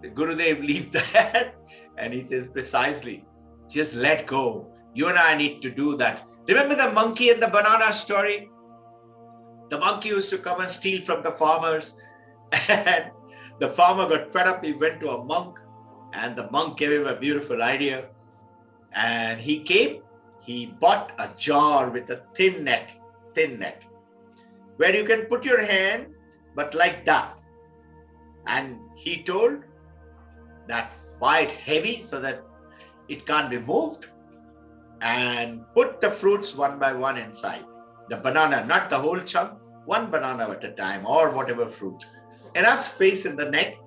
S1: The Gurudev leaves the hand and he says, precisely, just let go. You and I need to do that. Remember the monkey and the banana story? The monkey used to come and steal from the farmers. And the farmer got fed up. He went to a monk and the monk gave him a beautiful idea. And he bought a jar with a thin neck, where you can put your hand, but like that. And he told that buy it heavy so that it can't be moved and put the fruits one by one inside. The banana, not the whole chunk, one banana at a time or whatever fruit. enough space in the neck.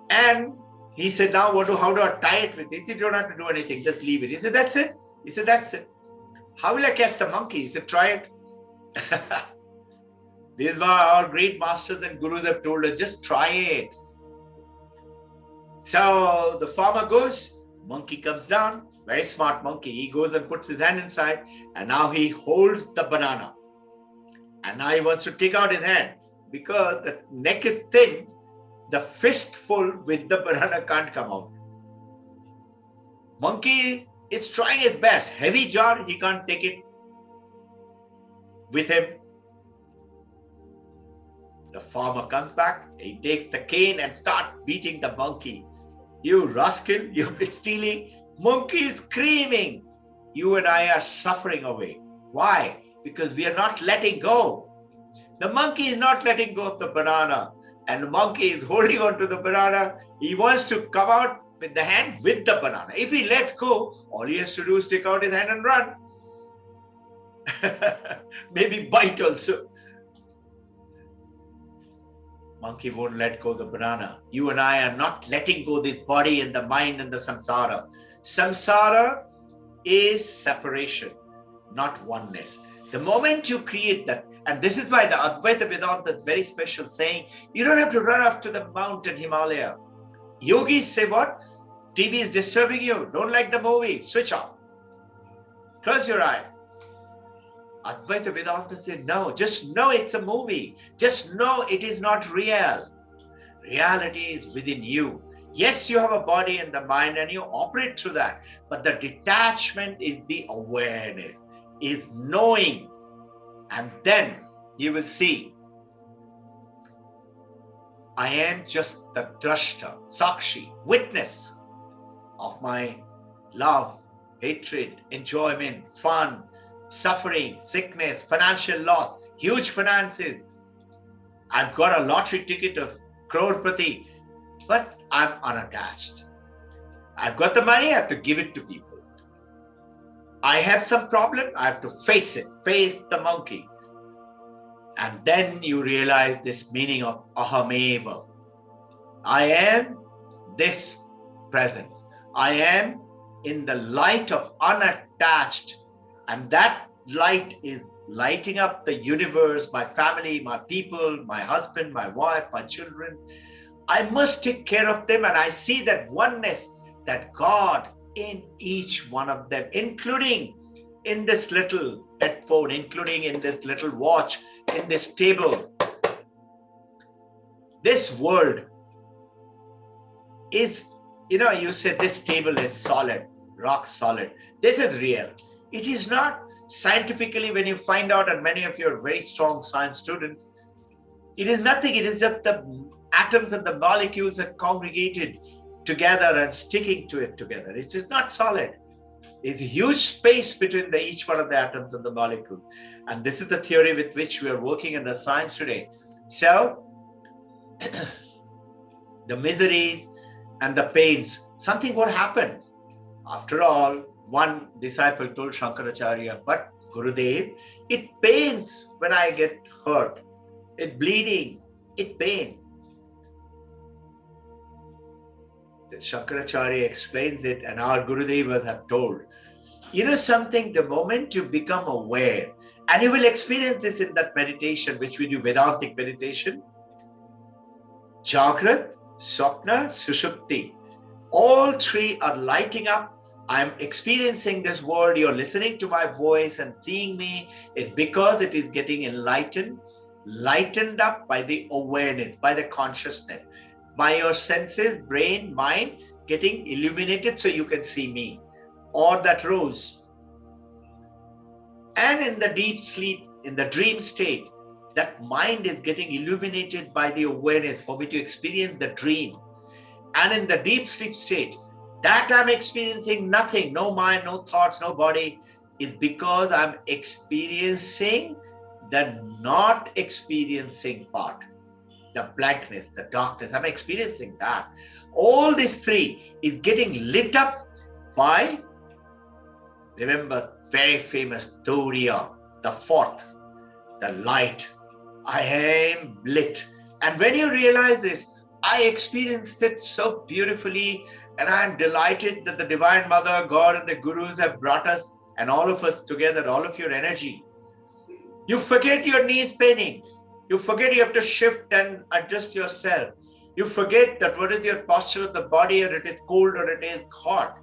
S1: And he said, now how do I tie it with this? He said, you don't have to do anything, just leave it. He said, that's it. He said, that's it. How will I catch the monkey? He said, try it. These are our great masters and gurus have told us, just try it. So the farmer goes, monkey comes down, very smart monkey. He goes and puts his hand inside, and now he holds the banana. And now he wants to take out his hand because the neck is thin. The fistful with the banana can't come out. Monkey is trying his best. Heavy jar, he can't take it with him. The farmer comes back, he takes the cane and starts beating the monkey. You rascal, you've been stealing. Monkey is screaming. You and I are suffering away. Why? Because we are not letting go. The monkey is not letting go of the banana. And the monkey is holding on to the banana. He wants to come out with the hand with the banana. If he lets go, all he has to do is stick out his hand and run. Maybe bite also. Monkey won't let go of the banana. You and I are not letting go of this body and the mind and the samsara. Samsara is separation, not oneness. The moment you create that, and this is why the Advaita Vedanta is very special, saying you don't have to run up to the mountain Himalaya. Yogis say what? TV is disturbing you. Don't like the movie. Switch off. Close your eyes. Advaita Vedanta said, no, just know it's a movie. Just know it is not real. Reality is within you. Yes, you have a body and the mind and you operate through that. But the detachment is the awareness, is knowing. And then you will see, I am just the drashta, sakshi, witness of my love, hatred, enjoyment, fun, suffering, sickness, financial loss, huge finances. I've got a lottery ticket of crorepati, but I'm unattached. I've got the money, I have to give it to people. I have some problem, I have to face it, face the monkey. And then you realize this meaning of ahameva. I am this presence. I am in the light of unattached. And that light is lighting up the universe, my family, my people, my husband, my wife, my children. I must take care of them. And I see that oneness, that God in each one of them, including in this little headphone, including in this little watch, in this table. This world is, you said this table is solid, rock solid. This is real. It is not scientifically, when you find out, and many of you are very strong science students, it is nothing. It is just the atoms and the molecules that congregated together and sticking to it together. It is not solid. It's a huge space between each one of the atoms and the molecule. And this is the theory with which we are working in the science today. So, the miseries and the pains, something would happen. After all, one disciple told Shankaracharya, but Gurudev, it pains when I get hurt. It bleeding, it pains. Shankaracharya explains it, and our Gurudevas have told. Something, the moment you become aware, and you will experience this in that meditation, which we do, Vedantic meditation, Jagrat, Swapna, Sushupti, all three are lighting up. I'm experiencing this world, you're listening to my voice and seeing me, is because it is getting enlightened, lightened up by the awareness, by the consciousness, by your senses, brain, mind, getting illuminated so you can see me, or that rose. And in the deep sleep, in the dream state, that mind is getting illuminated by the awareness for me to experience the dream. And in the deep sleep state, that I'm experiencing nothing, no mind, no thoughts, no body, is because I'm experiencing the not experiencing part. The blankness, the darkness, I'm experiencing that. All these three is getting lit up by, remember, very famous Turiya, the fourth, the light. I am lit. And when you realize this, I experienced it so beautifully, and I'm delighted that the Divine Mother, God, and the Gurus have brought us and all of us together, all of your energy. You forget your knees paining. You forget you have to shift and adjust yourself. You forget that what is your posture of the body, or it is cold or it is hot.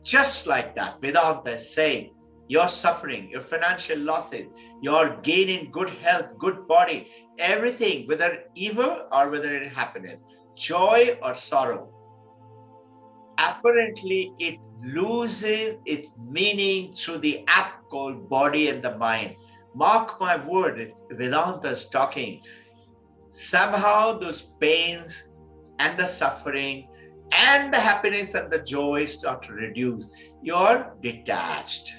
S1: Just like that, Vedanta is saying, your suffering, your financial losses, your gain in good health, good body, everything, whether evil or whether it is happiness, joy or sorrow, apparently it loses its meaning through the app called body and the mind. Mark my word, Vedanta is talking. Somehow those pains and the suffering and the happiness and the joy start to reduce. You're detached,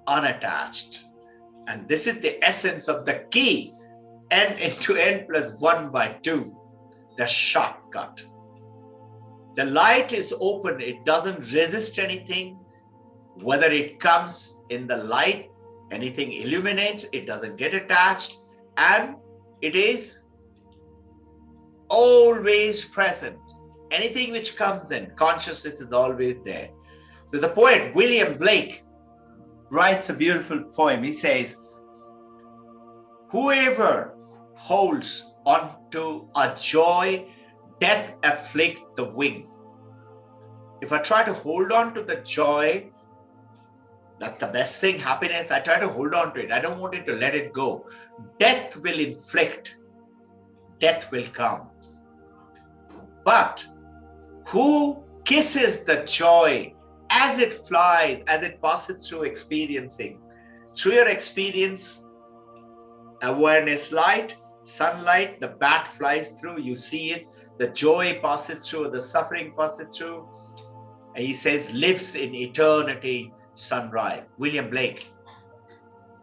S1: unattached. And this is the essence of the key, n into n plus 1 by 2, the shortcut. The light is open, it doesn't resist anything. Whether it comes in the light, anything illuminates, it doesn't get attached, and it is always present. Anything which comes in, consciousness is always there. So the poet William Blake writes a beautiful poem. He says, whoever holds on to a joy, death afflict the wing. If I try to hold on to the joy, that's the best thing, happiness, I try to hold on to it. I don't want it to let it go. Death will inflict. Death will come. But who kisses the joy as it flies, as it passes through experiencing? Through your experience, awareness light, sunlight, the bat flies through, you see it, the joy passes through, the suffering passes through. And he says, lives in eternity, sunrise. William Blake.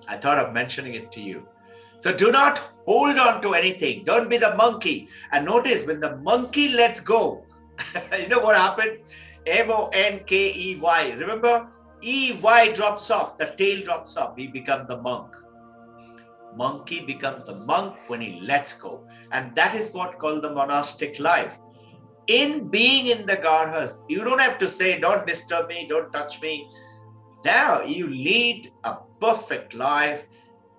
S1: I thought of mentioning it to you. So do not hold on to anything. Don't be the monkey. And notice when the monkey lets go, you know what happened? M-O-N-K-E-Y. Remember? E-Y drops off. The tail drops off. He becomes the monk. Monkey becomes the monk when he lets go. And that is what called the monastic life. In being in the Garhas, you don't have to say, don't disturb me, don't touch me. Now you lead a perfect life,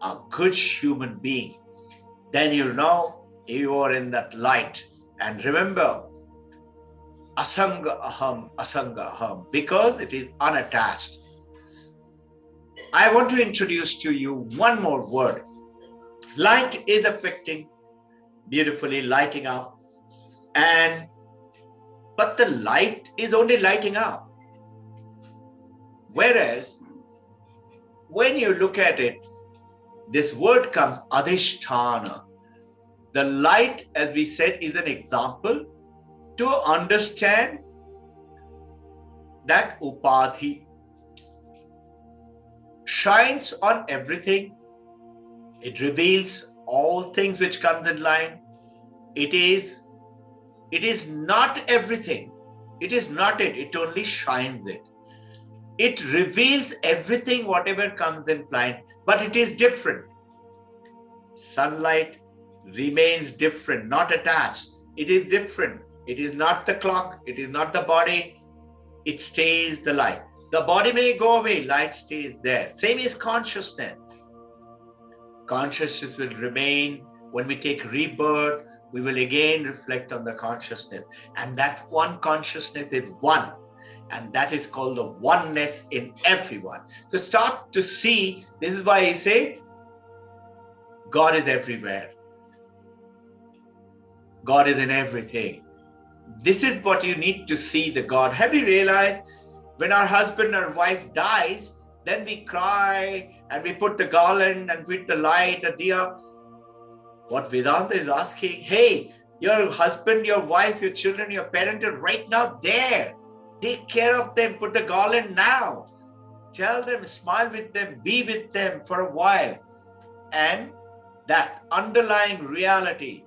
S1: a good human being. Then you'll know you are in that light. And remember, asanga aham, because it is unattached. I want to introduce to you one more word. Light is affecting, beautifully lighting up. But the light is only lighting up. Whereas, when you look at it, this word comes adhisthana. The light, as we said, is an example to understand that upadhi shines on everything. It reveals all things which comes in line. It is not everything. It is not it. It only shines it. It reveals everything, whatever comes in line, but it is different. Sunlight remains different, not attached. It is different. It is not the clock. It is not the body. It stays the light. The body may go away. Light stays there. Same is consciousness. Consciousness will remain. When we take rebirth, we will again reflect on the consciousness. And that one consciousness is one. And that is called the oneness in everyone. So start to see, this is why I say, God is everywhere. God is in everything. This is what you need to see, the God. Have you realized when our husband or wife dies, then we cry and we put the garland and with the light, a diya. What Vedanta is asking, hey, your husband, your wife, your children, your parents are right now there. Take care of them, put the garland now. Tell them, smile with them, be with them for a while. And that underlying reality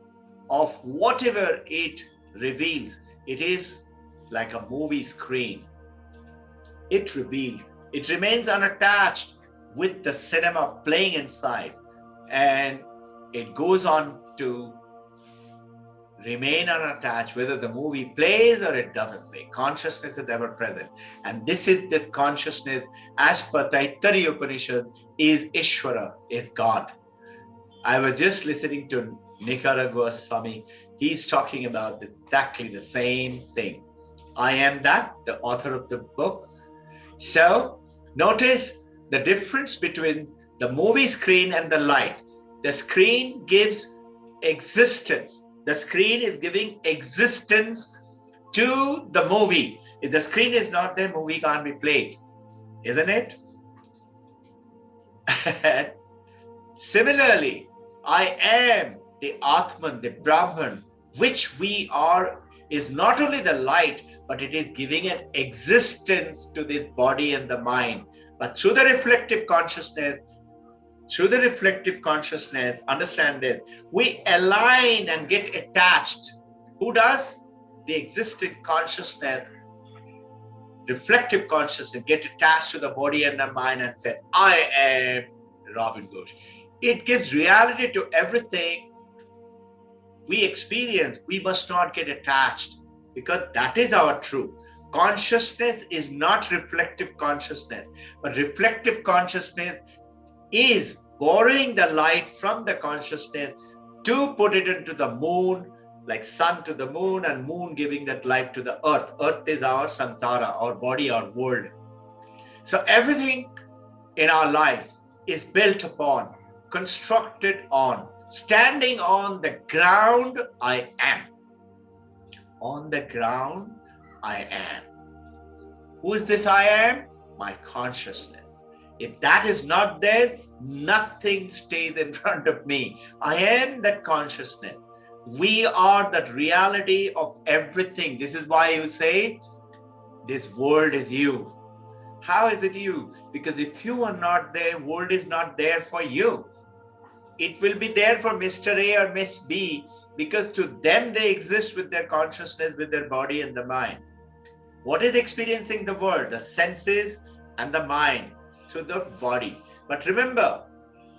S1: of whatever it reveals, it is like a movie screen. It reveals, it remains unattached with the cinema playing inside. And it goes on to remain unattached, whether the movie plays or it doesn't play. Consciousness is ever present. And this consciousness, as per Taittiriya Upanishad, is Ishvara, is God. I was just listening to Nikara Goswami. He's talking about exactly the same thing. I am that, the author of the book. So notice the difference between the movie screen and the light. The screen gives existence. The screen is giving existence to the movie. If the screen is not there, movie can't be played, isn't it? Similarly, I am the Atman, the Brahman, which we are, is not only the light, but it is giving an existence to the body and the mind. But through the reflective consciousness, understand this, we align and get attached. Who does? The existing consciousness, reflective consciousness, get attached to the body and the mind and say, I am Robbin Ghosh. It gives reality to everything we experience. We must not get attached, because that is our truth. Consciousness is not reflective consciousness, but reflective consciousness is borrowing the light from the consciousness to put it into the moon, like sun to the moon, and moon giving that light to the earth. Earth is our samsara, our body, our world. So everything in our life is built upon, constructed on, standing on the ground I am. On the ground I am. Who is this I am? My consciousness. If that is not there, nothing stays in front of me. I am that consciousness. We are that reality of everything. This is why you say, this world is you. How is it you? Because if you are not there, world is not there for you. It will be there for Mr. A or Miss B, because to them they exist with their consciousness, with their body and the mind. What is experiencing the world? The senses and the mind through the body. But remember,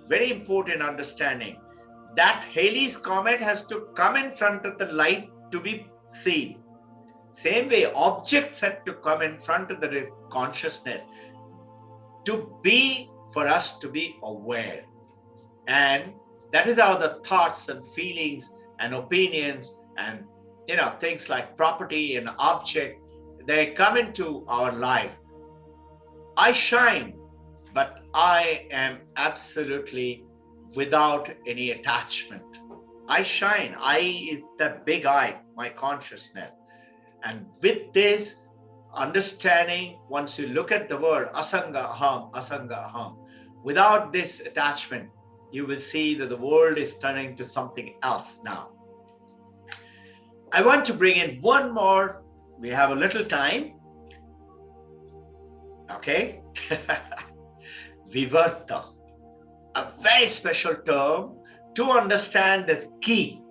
S1: very important understanding, that Halley's Comet has to come in front of the light to be seen. Same way, objects have to come in front of the consciousness for us to be aware. And that is how the thoughts and feelings and opinions and things like property and object, they come into our life. I shine, but I am absolutely without any attachment. I shine. I is the big I, my consciousness. And with this understanding, once you look at the word asanga aham, without this attachment, you will see that the world is turning to something else now. I want to bring in one more. We have a little time. Okay. Vivarta, a very special term to understand this key,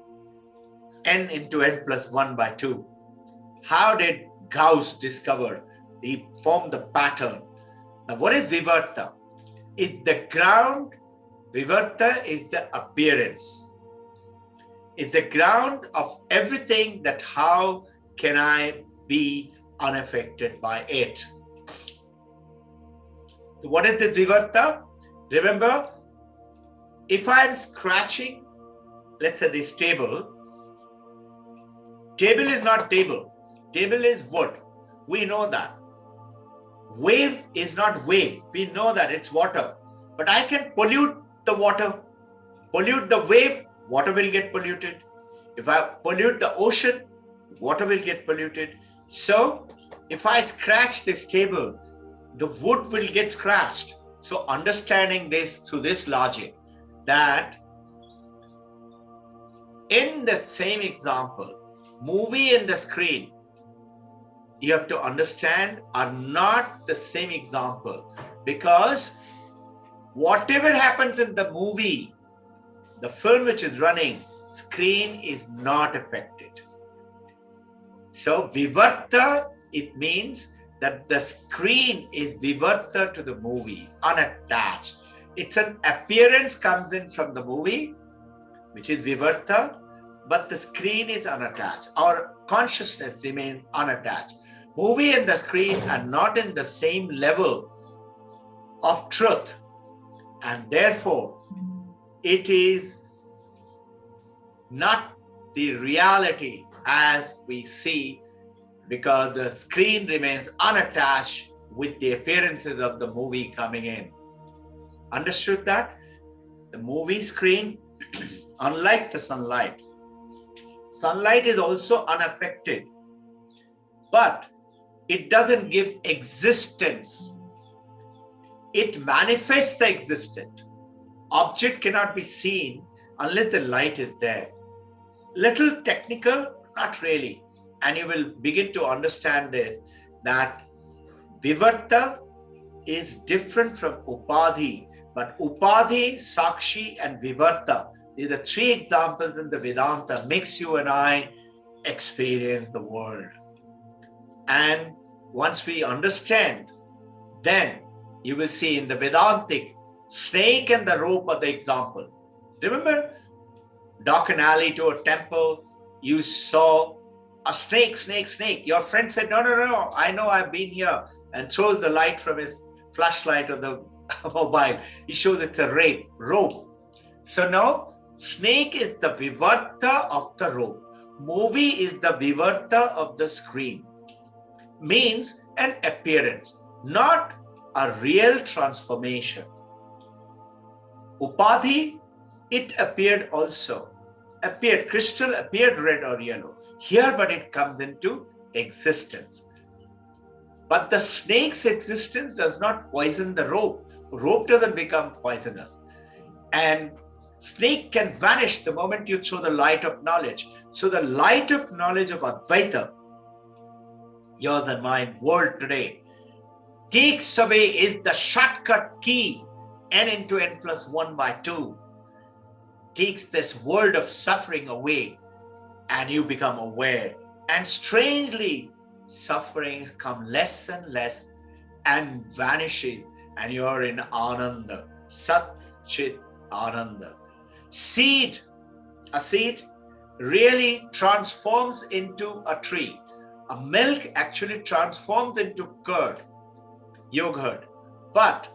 S1: n into n plus 1 by 2. How did Gauss discover? He formed the pattern. Now, what is Vivarta? It's the ground. Vivarta is the appearance. It's the ground of everything, that how can I be unaffected by it? So what is this Vivarta? Remember, if I'm scratching, let's say this table is not table. Table is wood. We know that. Wave is not wave. We know that it's water. But I can pollute the water. Pollute the wave, water will get polluted. If I pollute the ocean, water will get polluted. So if I scratch this table, the wood will get scratched. So understanding this through this logic, that in the same example, movie and the screen, you have to understand, are not the same example, because whatever happens in the movie, the film which is running, screen is not affected. So Vivarta, it means that the screen is Vivarta to the movie, unattached. It's an appearance comes in from the movie, which is Vivarta, but the screen is unattached. Our consciousness remains unattached. Movie and the screen are not in the same level of truth, and therefore it is not the reality as we see, because the screen remains unattached with the appearances of the movie coming in. Understood that? The movie screen, unlike the sunlight is also unaffected, but it doesn't give existence. It manifests the existent. Object cannot be seen unless the light is there. Little technical, not really. And you will begin to understand this, that Vivarta is different from Upadhi. But Upadhi, Sakshi and Vivarta, these are the three examples in the Vedanta, makes you and I experience the world. And once we understand, then you will see in the Vedantic, snake and the rope are the example. Remember, dark an alley to a temple, you saw a snake. Your friend said, no, I know, I've been here, and throws the light from his flashlight or the mobile. He shows it's a rope. So now, snake is the Vivarta of the rope. Movie is the Vivarta of the screen. Means an appearance, not a real transformation. Upadhi, it appeared also. Crystal appeared red or yellow. Here, but it comes into existence. But the snake's existence does not poison the rope. Rope doesn't become poisonous. And snake can vanish the moment you throw the light of knowledge. So the light of knowledge of Advaita, yours and mine, world today, takes away, is the shortcut key, n into n plus 1 by 2, takes this world of suffering away, and you become aware. And strangely, sufferings come less and less and vanishes, and you are in Ananda, Sat Chit Ananda. A seed really transforms into a tree. A milk actually transforms into curd, yogurt. But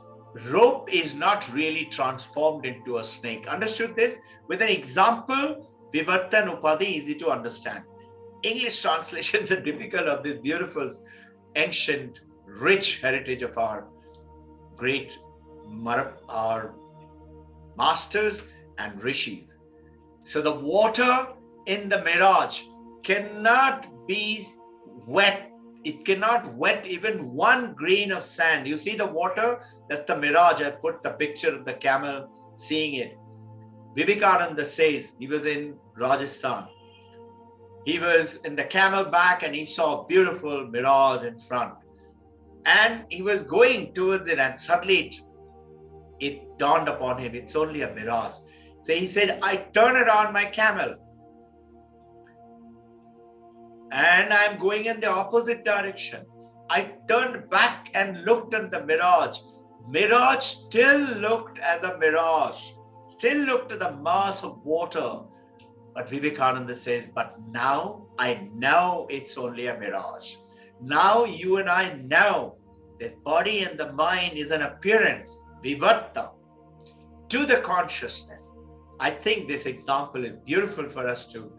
S1: rope is not really transformed into a snake. Understood this? With an example, Vivarta and Upadhi, easy to understand. English translations are difficult of this beautiful, ancient, rich heritage of our great our masters and rishis. So the water in the mirage cannot be wet. It cannot wet even one grain of sand. You see the water? That's the mirage. I put the picture of the camel seeing it. Vivekananda says, he was in Rajasthan. He was in the camel back and he saw a beautiful mirage in front. And he was going towards it, and suddenly it dawned upon him, it's only a mirage. So he said, I turn around my camel and I'm going in the opposite direction. I turned back and looked at the mirage. Mirage still looked at the mirage, still looked at the mass of water. But Vivekananda says, but now I know it's only a mirage. Now you and I know that body and the mind is an appearance, Vivarta, to the consciousness. I think this example is beautiful for us to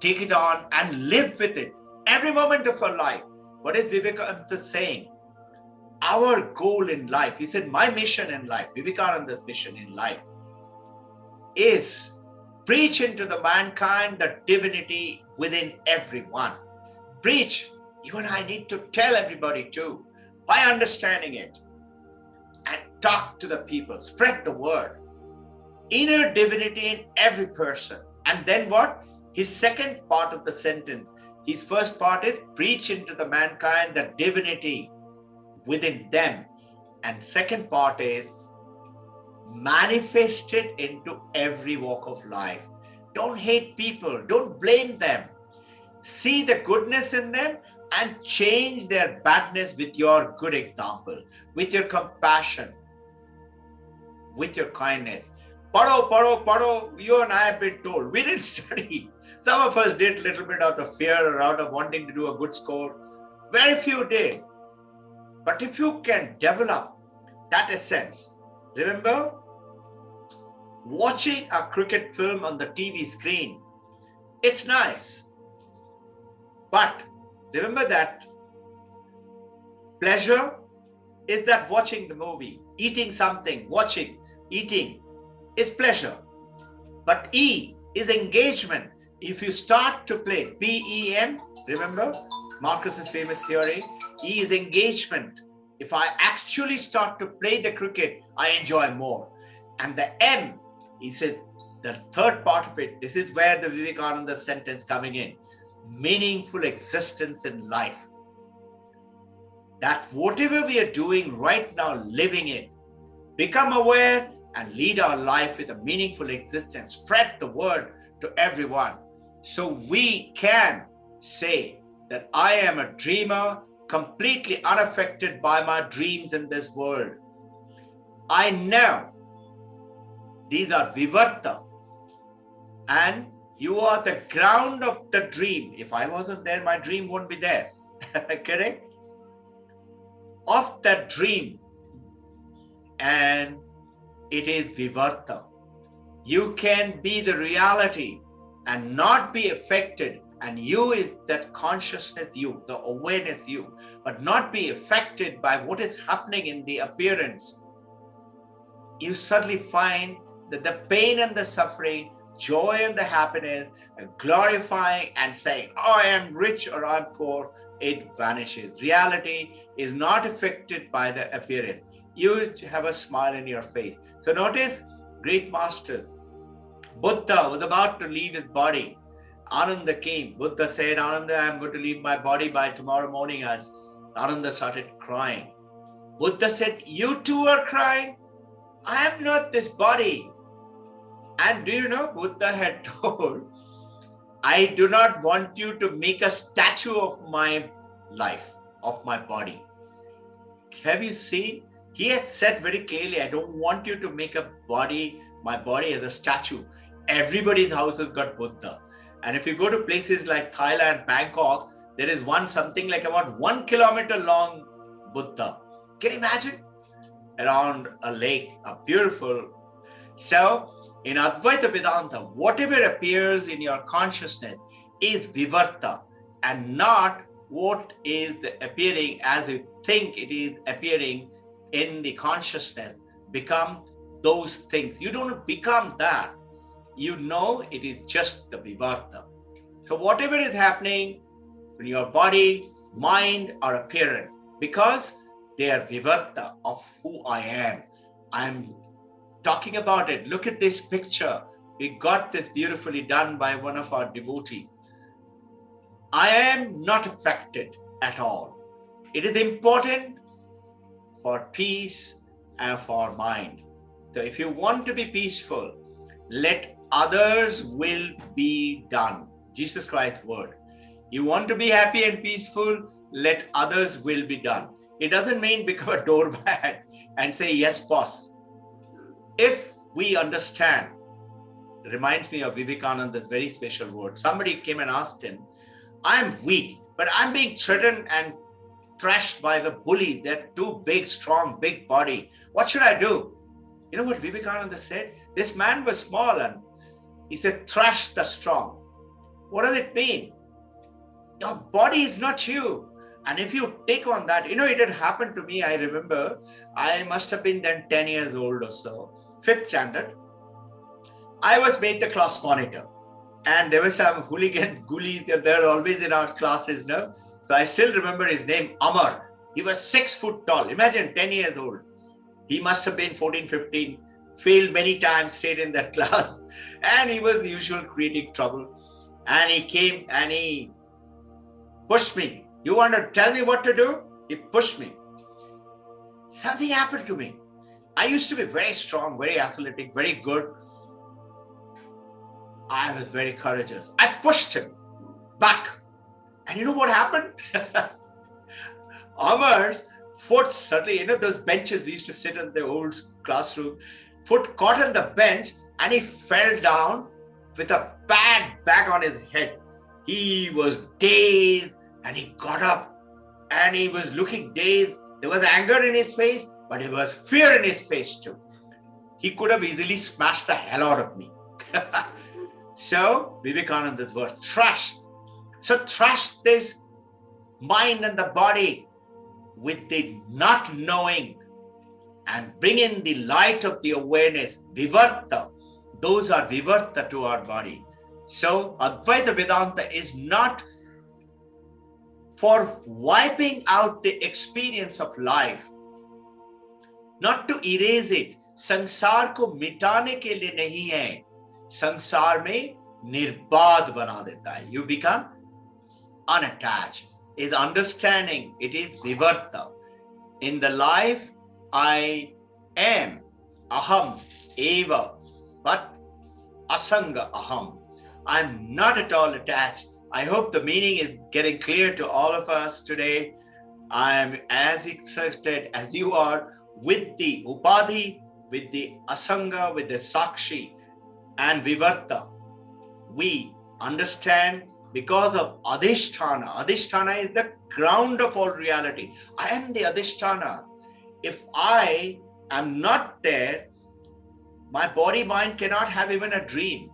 S1: take it on and live with it every moment of our life. What is Vivekananda saying? Our goal in life, he said, my mission in life, Vivekananda's mission in life, is preach into the mankind the divinity within everyone. Preach. You and I need to tell everybody too, by understanding it, and talk to the people, spread the word. Inner divinity in every person. And then what? His second part of the sentence, his first part is preach into the mankind the divinity within them. And second part is manifest it into every walk of life. Don't hate people. Don't blame them. See the goodness in them and change their badness with your good example, with your compassion, with your kindness. Pado. You and I have been told. We didn't study. Some of us did a little bit out of fear or out of wanting to do a good score. Very few did. But if you can develop that essence, remember, watching a cricket film on the TV screen, it's nice. But remember that pleasure is that watching the movie, eating something, watching, eating is pleasure. But E is engagement. If you start to play, PEM, remember Marcus's famous theory, E is engagement. If I actually start to play the cricket, I enjoy more. And the M, he said, the third part of it, this is where the Vivekananda sentence coming in, meaningful existence in life. That whatever we are doing right now, living it, become aware and lead our life with a meaningful existence, spread the word to everyone. So we can say that I am a dreamer, completely unaffected by my dreams in this world. I know these are Vivarta, and you are the ground of the dream. If I wasn't there, my dream won't be there. Correct? Of that dream, and it is Vivarta. You can be the reality and not be affected, and you is that consciousness you, the awareness you, but not be affected by what is happening in the appearance. You suddenly find that the pain and the suffering, joy and the happiness, and glorifying and saying, oh, I am rich or I'm poor, it vanishes. Reality is not affected by the appearance. You have a smile in your face. So notice, great masters. Buddha was about to leave his body. Ananda came. Buddha said, Ananda, I'm going to leave my body by tomorrow morning. And Ananda started crying. Buddha said, you too are crying? I am not this body. And do you know, Buddha had told, I do not want you to make a statue of my life, of my body. Have you seen? He had said very clearly, I don't want you to make a body, my body as a statue. Everybody's house has got Buddha. And if you go to places like Thailand, Bangkok, there is something like about 1 kilometer long Buddha. Can you imagine? Around a lake, a beautiful. So in Advaita Vedanta, whatever appears in your consciousness is Vivarta and not what is appearing as you think it is appearing in the consciousness. Become those things. You don't become that. You know it is just the Vivarta. So whatever is happening in your body, mind, or appearance, because they are Vivarta of who I am. I'm talking about it. Look at this picture. We got this beautifully done by one of our devotees. I am not affected at all. It is important for peace and for mind. So if you want to be peaceful, let others will be done. Jesus Christ's word. You want to be happy and peaceful, let others will be done. It doesn't mean become a doormat and say, yes, boss. If we understand, it reminds me of Vivekananda's very special word. Somebody came and asked him, I'm weak, but I'm being threatened and thrashed by the bully. They're too big, strong, big body. What should I do? You know what Vivekananda said? This man was small and he said, thrash the strong. What does it mean? Your body is not you. And if you take on that, it had happened to me. I remember I must have been then 10 years old or so, 5th standard. I was made the class monitor. And there were some hooligan gullies. They're always in our classes now. So I still remember his name, Amar. He was 6 foot tall. Imagine 10 years old. He must have been 14, 15, failed many times, stayed in that class. And he was the usual creating trouble. And he came and he pushed me. You want to tell me what to do? He pushed me. Something happened to me. I used to be very strong, very athletic, very good. I was very courageous. I pushed him back. And you know what happened? Amar's foot suddenly, those benches we used to sit in the old classroom, foot caught on the bench and he fell down with a bad bang on his head. He was dazed and he got up and he was looking dazed. There was anger in his face, but there was fear in his face too. He could have easily smashed the hell out of me. So Vivekananda's word, trust. So trust this mind and the body with the not knowing and bring in the light of the awareness, Vivarta. Those are Vivarta to our body. So Advaita Vedanta is not for wiping out the experience of life, not to erase it. संसार को मिटाने के लिए नहीं है, संसार में निर्बाध बना देता है. You become unattached. Is understanding, it is Vivarta. In the life, I am aham eva, but asanga aham. I'm not at all attached. I hope the meaning is getting clear to all of us today. I'm as excited as you are with the upadhi, with the asanga, with the sakshi and Vivarta. We understand because of adhisthana. Adhisthana is the ground of all reality. I am the adhisthana. If I am not there, my body mind cannot have even a dream.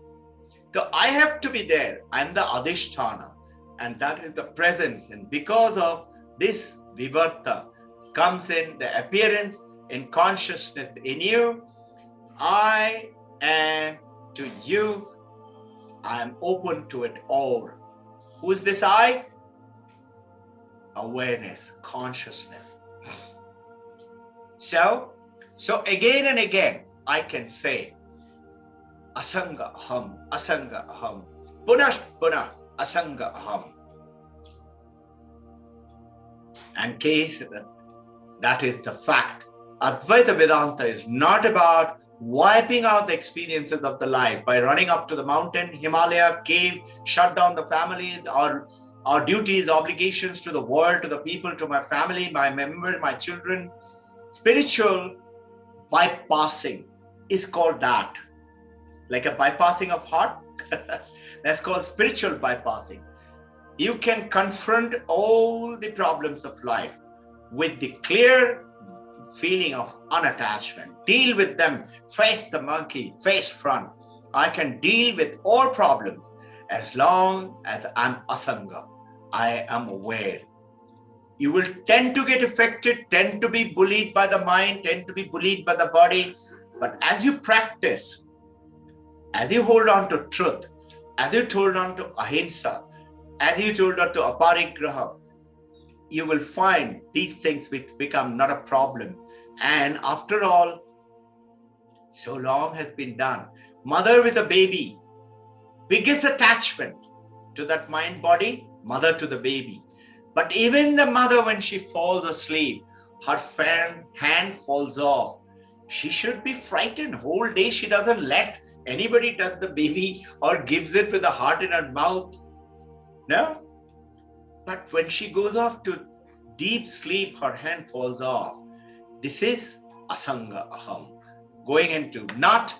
S1: So I have to be there. I am the adhisthana. And that is the presence. And because of this Vivarta comes in the appearance in consciousness in you. I am to you. I am open to it all. Who is this I? Awareness, consciousness. So again and again, I can say, asanga aham, punah punah, asanga aham. And case that is the fact. Advaita Vedanta is not about wiping out the experiences of the life by running up to the mountain, Himalaya, cave, shut down the family, our duties, obligations to the world, to the people, to my family, my members, my children. Spiritual bypassing is called that. Like a bypassing of heart. That's called spiritual bypassing. You can confront all the problems of life with the clear feeling of unattachment. Deal with them, face the monkey, face front. I can deal with all problems as long as I'm asanga. I am aware. You will tend to get affected, tend to be bullied by the mind, tend to be bullied by the body. But as you practice, as you hold on to truth, as you hold on to ahimsa, as you hold on to aparigraha, you will find these things become not a problem. And after all, so long has been done. Mother with a baby, biggest attachment to that mind body, mother to the baby. But even the mother, when she falls asleep, her hand falls off. She should be frightened. Whole day she doesn't let anybody touch the baby or gives it with a heart in her mouth. No. But when she goes off to deep sleep, her hand falls off. This is asanga aham. Going into not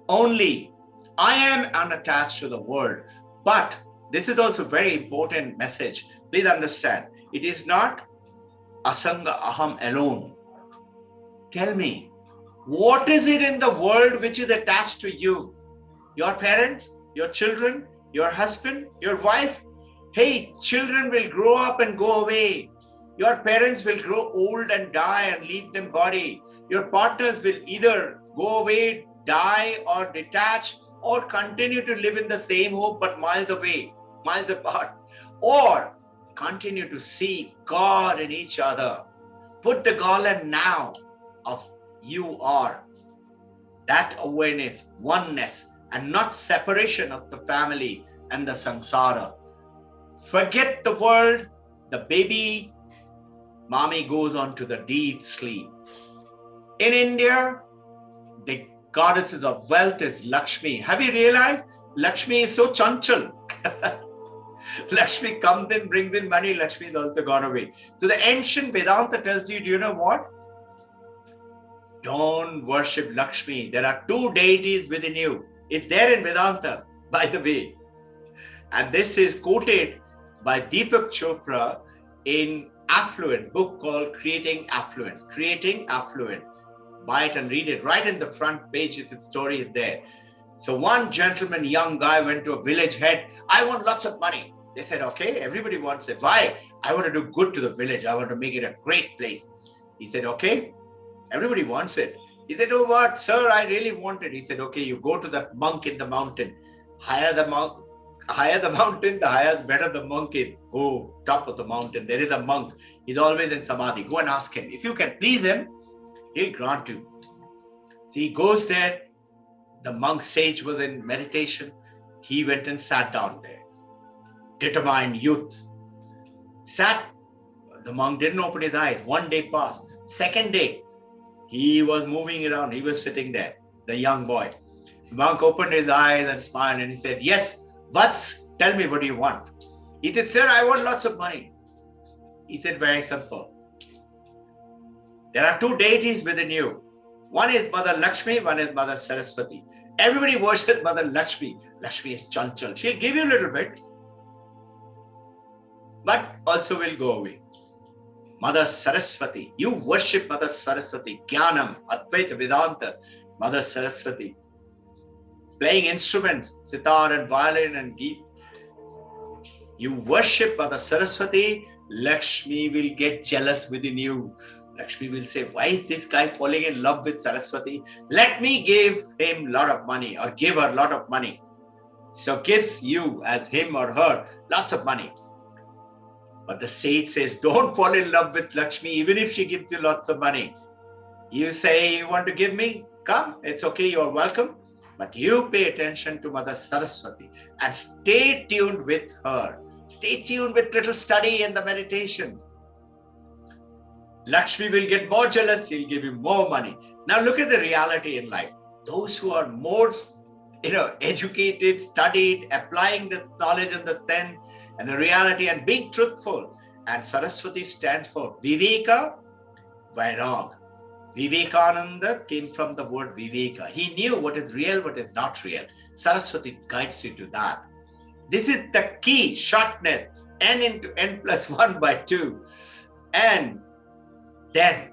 S1: only I am unattached to the world, but this is also very important message. Please understand, it is not asanga aham alone. Tell me, what is it in the world which is attached to you? Your parents, your children, your husband, your wife? Hey, children will grow up and go away. Your parents will grow old and die and leave them body. Your partners will either go away, die or detach, or continue to live in the same home but miles away, miles apart. Or continue to see God in each other. Put the garland now of you are. That awareness, oneness, and not separation of the family and the samsara. Forget the world, the baby, mommy goes on to the deep sleep. In India, the goddesses of wealth is Lakshmi. Have you realized? Lakshmi is so chanchal. Lakshmi comes in, brings in money. Lakshmi is also gone away. So the ancient Vedanta tells you, do you know what? Don't worship Lakshmi. There are two deities within you. It's there in Vedanta, by the way. And this is quoted by Deepak Chopra in Affluent, book called Creating Affluence. Creating Affluent. Buy it and read it. Right in the front page, the story is there. So one gentleman, young guy, went to a village head. I want lots of money. They said, okay, everybody wants it. Why? I want to do good to the village. I want to make it a great place. He said, okay, everybody wants it. He said, oh, what, sir, I really want it. He said, okay, you go to the monk in the mountain. Higher the mountain, the better the monk is. Go top of the mountain. There is a monk. He's always in samadhi. Go and ask him. If you can please him, he'll grant you. So he goes there. The monk sage was in meditation. He went and sat down there. Determined youth. Sat. The monk didn't open his eyes. One day passed. Second day, he was moving around. He was sitting there, the young boy. The monk opened his eyes and smiled and he said, yes, Vats, tell me, what do you want? He said, sir, I want lots of money. He said, very simple. There are two deities within you. One is Mother Lakshmi, one is Mother Saraswati. Everybody worships Mother Lakshmi. Lakshmi is chanchal. She'll give you a little bit, but also will go away. Mother Saraswati. You worship Mother Saraswati. Jnanam, Advaita, Vedanta. Mother Saraswati. Playing instruments, sitar and violin and geet. You worship Mother Saraswati. Lakshmi will get jealous within you. Lakshmi will say, why is this guy falling in love with Saraswati? Let me give him a lot of money or give her a lot of money. So gives you as him or her lots of money. But the sage says, don't fall in love with Lakshmi even if she gives you lots of money. You say, you want to give me? Come, it's okay, you're welcome. But you pay attention to Mother Saraswati and stay tuned with her. Stay tuned with little study and the meditation. Lakshmi will get more jealous, he'll give you more money. Now look at the reality in life. Those who are more, educated, studied, applying the knowledge and the sense and the reality and being truthful. And Saraswati stands for Viveka, Vairag. Vivekananda came from the word Viveka. He knew what is real, what is not real. Saraswati guides you to that. This is the key, shortness, n into n plus 1 by 2. And then,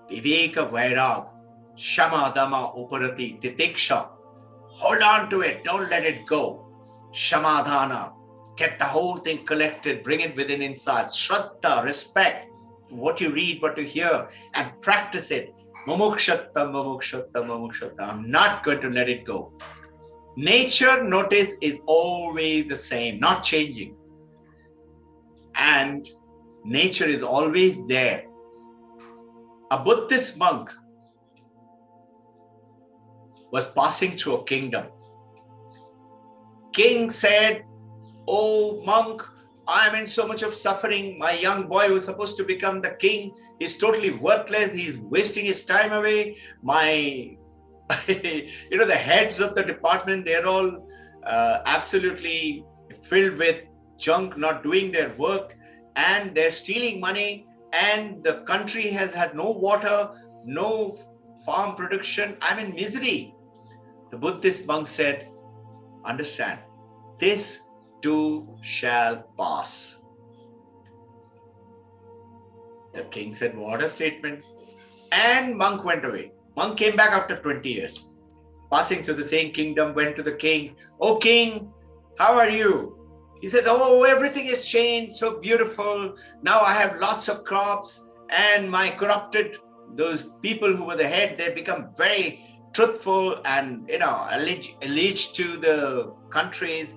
S1: Viveka Vairag, Shama Dama Uparati Titiksha. Hold on to it, don't let it go. Shamadhana, get the whole thing collected, bring it within inside. Shraddha, respect what you read, what you hear, and practice it. Mumukshatta, mumukshatta, mumukshatta. I'm not going to let it go. Nature, notice, is always the same, not changing. And nature is always there. A Buddhist monk was passing through a kingdom. King said, oh monk, I'm in so much of suffering. My young boy who was supposed to become the king is totally worthless. He's wasting his time away. My, the heads of the department, they're all absolutely filled with junk, not doing their work, and they're stealing money, and the country has had no water, no farm production. I'm in misery. The Buddhist monk said, understand, this too shall pass. The king said, what a statement. And monk went away. Monk came back after 20 years. Passing through the same kingdom, went to the king. Oh king, how are you? He said, oh, everything has changed, so beautiful. Now I have lots of crops, and my corrupted, those people who were the head, they become very truthful and, alleged to the countries,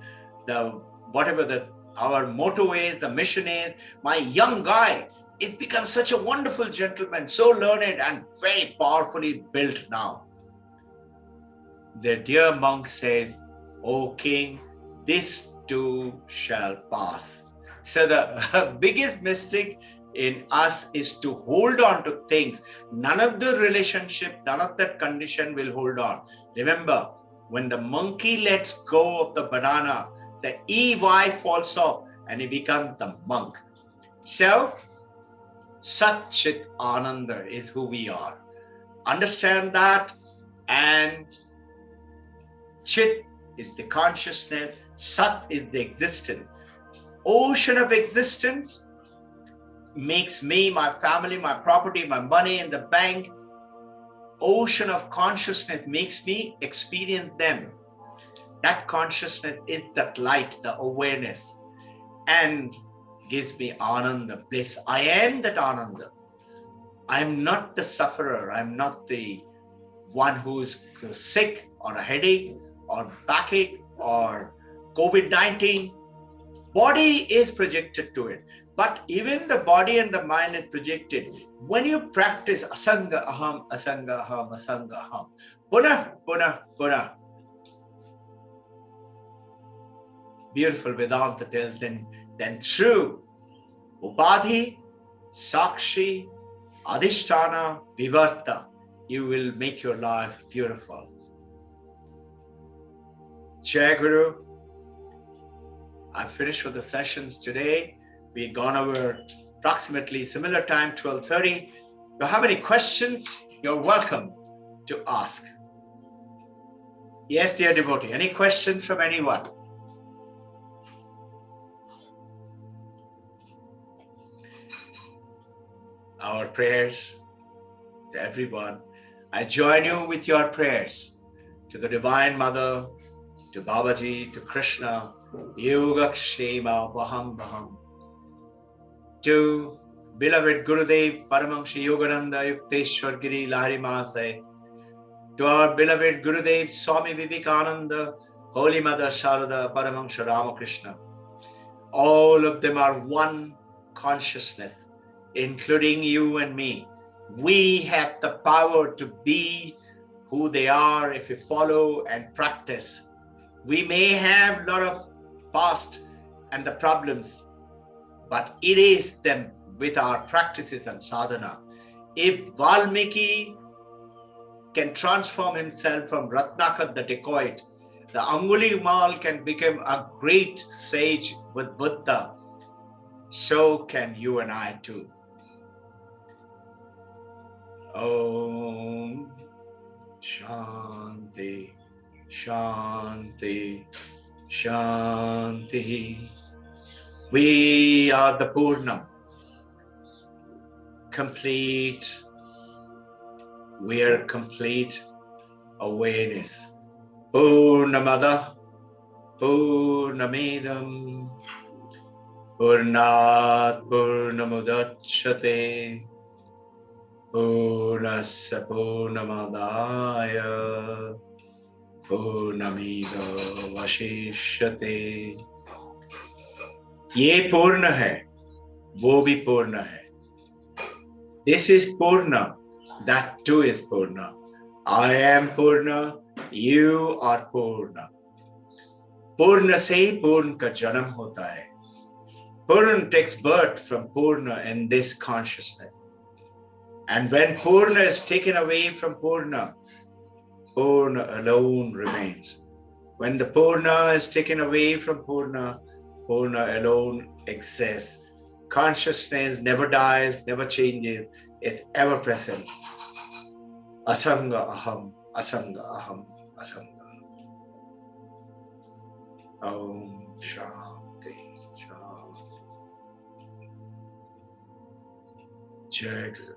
S1: our motto is, the mission is. My young guy, it becomes such a wonderful gentleman, so learned and very powerfully built now. The dear monk says, O king, this too shall pass. So the biggest mistake in us is to hold on to things. None of the relationship, none of that condition will hold on. Remember, when the monkey lets go of the banana, the EY falls off and he becomes the monk. So Sat Chit Ananda is who we are. Understand that, and Chit is the consciousness, Sat is the existence. Ocean of existence makes me, my family, my property, my money in the bank. Ocean of consciousness makes me experience them. That consciousness is that light, the awareness, and gives me ananda, bliss. I am that ananda. I'm not the sufferer. I'm not the one who's sick or a headache or backache or COVID-19. Body is projected to it. But even the body and the mind is projected. When you practice asanga aham, asanga aham, asanga aham, punah, punah, punah. Beautiful Vedanta tells then through Upadhi, Sakshi, Adhisthana, Vivarta, you will make your life beautiful. Jai Guru. I've finished with the sessions today. We've gone over approximately similar time, 12:30. If you have any questions, you're welcome to ask. Yes, dear devotee, any questions from anyone? Our prayers to everyone. I join you with your prayers to the Divine Mother, to Babaji, to Krishna, Yogakshema Vaham Vaham, to beloved Gurudev Paramahansa Yogananda Yukteswar Giri Lahari Mahasaya, to our beloved Gurudev Swami Vivekananda, Holy Mother Sharada Paramahansa Ramakrishna. All of them are one consciousness, including you and me. We have the power to be who they are if we follow and practice. We may have a lot of past and the problems, but it is them with our practices and sadhana. If Valmiki can transform himself from Ratnakar the dacoit, the Angulimal can become a great sage with Buddha, so can you and I too. Om Shanti, Shanti, Shanti. We are the Purnam, complete. We are complete awareness. Purnamada, Purnamidam, Purnat Purnamudachyate, Purnasya Purnamadaya, Purnamida Vashishyate. ये पूर्ण है, वो भी पूर्ण है. This is Purna, that too is Purna. I am Purna, you are Purna. Purna से ही पूर्ण का जन्म होता है. Purna takes birth from Purna in this consciousness. And when Purna is taken away from Purna, Purna alone remains. When the Purna is taken away from Purna, Purna alone exists. Consciousness never dies, never changes, it's ever present. Asanga aham, asanga aham, asanga. Om Shanti, Shanti. Jai Guru.